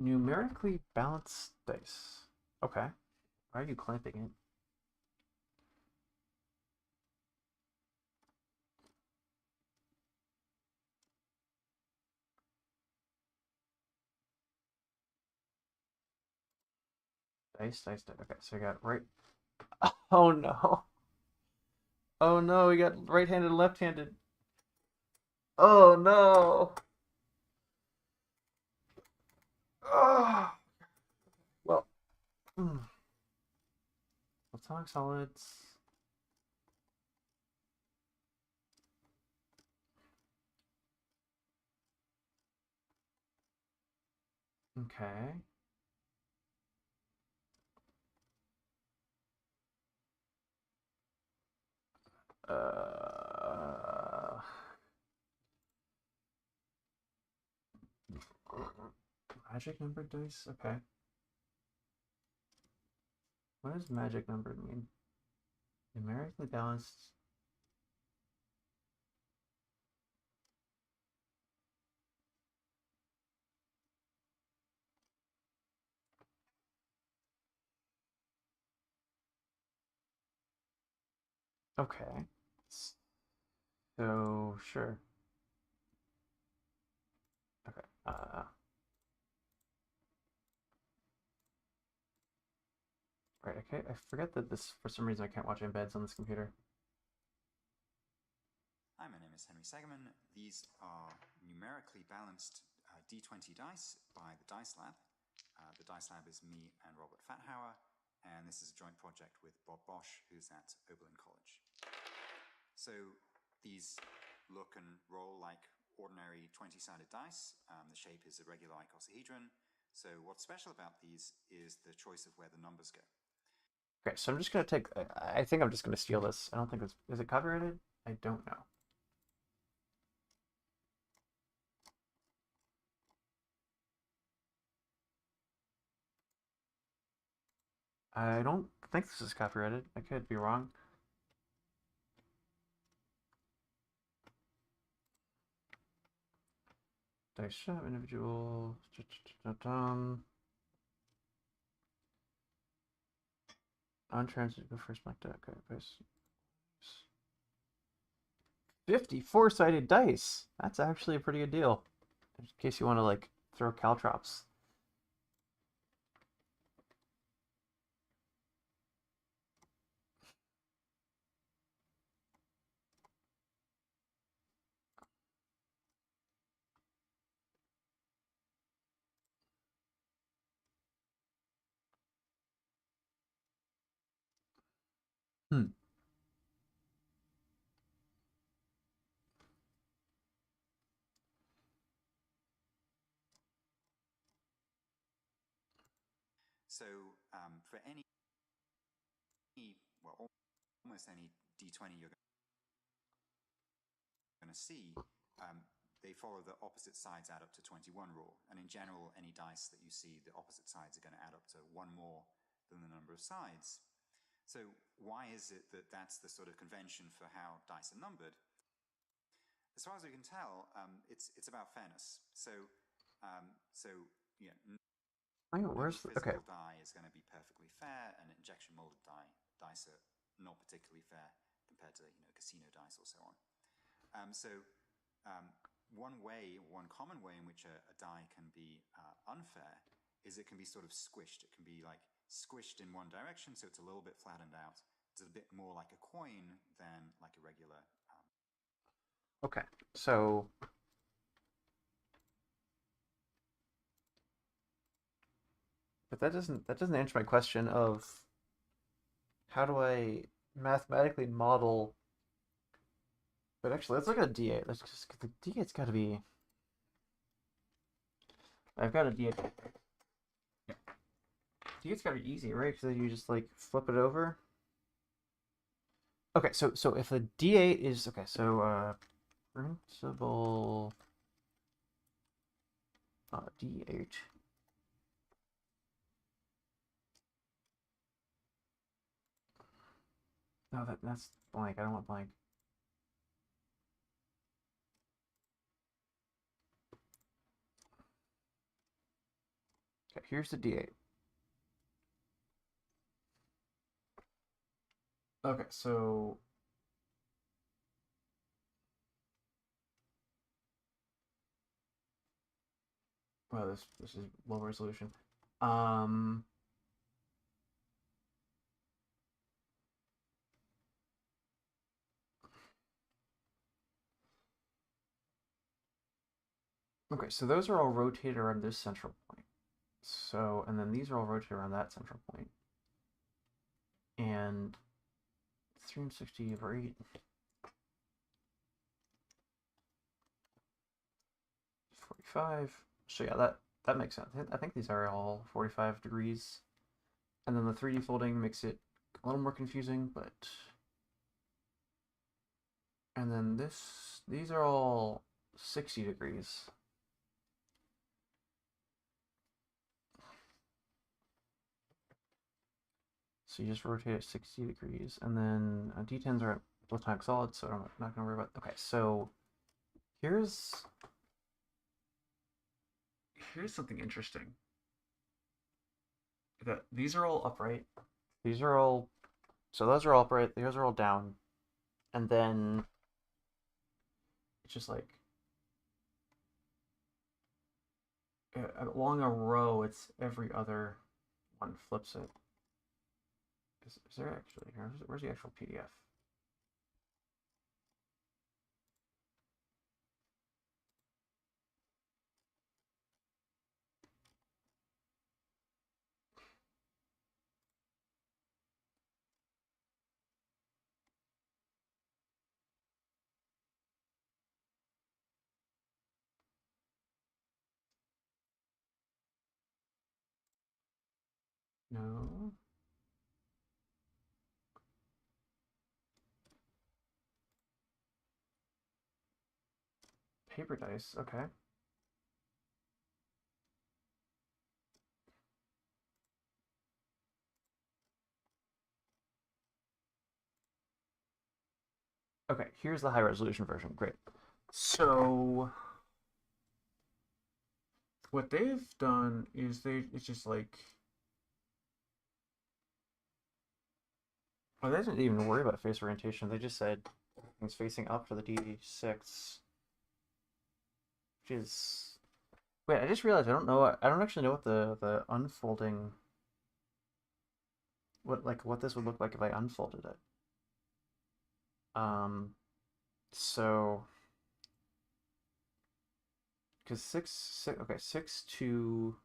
Numerically balanced dice. Okay. Why are you clamping it? Dice, dice, dice. Okay, so I got right. Oh no. Oh no, we got right-handed and left-handed. Oh no. Oh. Well. Platonic solids. Okay. Uh, Magic number dice? Okay. What does magic number mean? Numerically balanced. Okay. So, sure. Okay. Right, okay. I forget that this, for some reason, I can't watch embeds on this computer. Hi, my name is Henry Segerman. These are numerically balanced D20 dice by the Dice Lab. The Dice Lab is me and Robert Fathauer, and this is a joint project with Bob Bosch, who's at Oberlin College. So these look and roll like ordinary 20-sided dice. The shape is a regular icosahedron. So what's special about these is the choice of where the numbers go. Okay, so I'm just gonna take. I think I'm just gonna steal this. I don't think it's. Is it copyrighted? I don't know. I don't think this is copyrighted. I could be wrong. Dice shop individual. Untransited go first black deck. Okay, base. 54-sided dice. That's actually a pretty good deal. In case you want to like throw caltrops. Hmm. So for any, well, almost any D20 you're going to see, they follow the opposite sides add up to 21 rule. And in general, any dice that you see, the opposite sides are going to add up to one more than the number of sides. So why is it that that's the sort of convention for how dice are numbered? As far as we can tell, it's about fairness. So Where's no physical okay? die is going to be perfectly fair, and injection molded dice are not particularly fair compared to casino dice or so on. One common way in which a die can be unfair is it can be sort of squished. It can be like squished in one direction, so it's a little bit flattened out. It's a bit more like a coin than like a regular. Okay, so but that doesn't answer my question of how do I mathematically model. But actually, let's look at a D8. Let's just the D8's got to be. I've got a D8. Yeah. D8's got to be easy, right? Because you just like flip it over. Okay, so if the D8 is okay, so principal D8. No, that's blank. I don't want blank. here's the D8. Okay, so well, this is low resolution. Okay, so those are all rotated around this central point. So, and then these are all rotated around that central point. And 360 over 8. 45. So yeah, that makes sense. I think these are all 45 degrees. And then the 3D folding makes it a little more confusing, but... And then these are all 60 degrees. So you just rotate it 60 degrees, and then D10s are at platonic solid, so I'm not going to worry about... Okay, so here's something interesting. That these are all upright. These are all... So those are all upright, those are all down. And then it's just like... along a row, it's every other one flips it. Is there actually... Where's the actual PDF? No. Paper dice, okay. Okay, here's the high resolution version. Great. So what they've done is it's just like, well, they didn't even worry about face orientation. They just said it's facing up for the D6, which is... Wait, I just realized I don't actually know what the unfolding, what this would look like if I unfolded it. So because 6 to...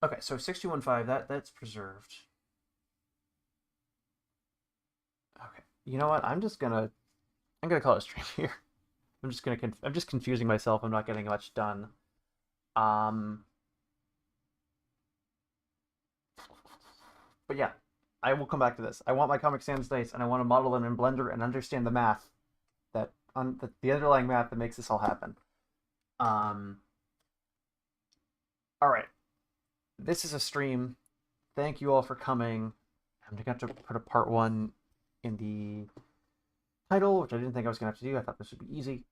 Okay, so 6215, that's preserved. Okay, you know what? I'm gonna call it a stream here. I'm just confusing myself. I'm not getting much done. But yeah, I will come back to this. I want my Comic Sans dice, and I want to model them in Blender and understand the math the underlying math that makes this all happen. All right, this is a stream. Thank you all for coming. I'm gonna have to put a part 1 in the title, which I didn't think I was gonna have to do. I thought this would be easy.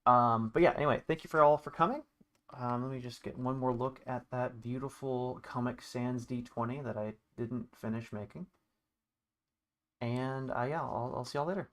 But yeah, anyway, thank you all for coming. Let me just get one more look at that beautiful Comic Sans D20 that I didn't finish making. And yeah, I'll see y'all later.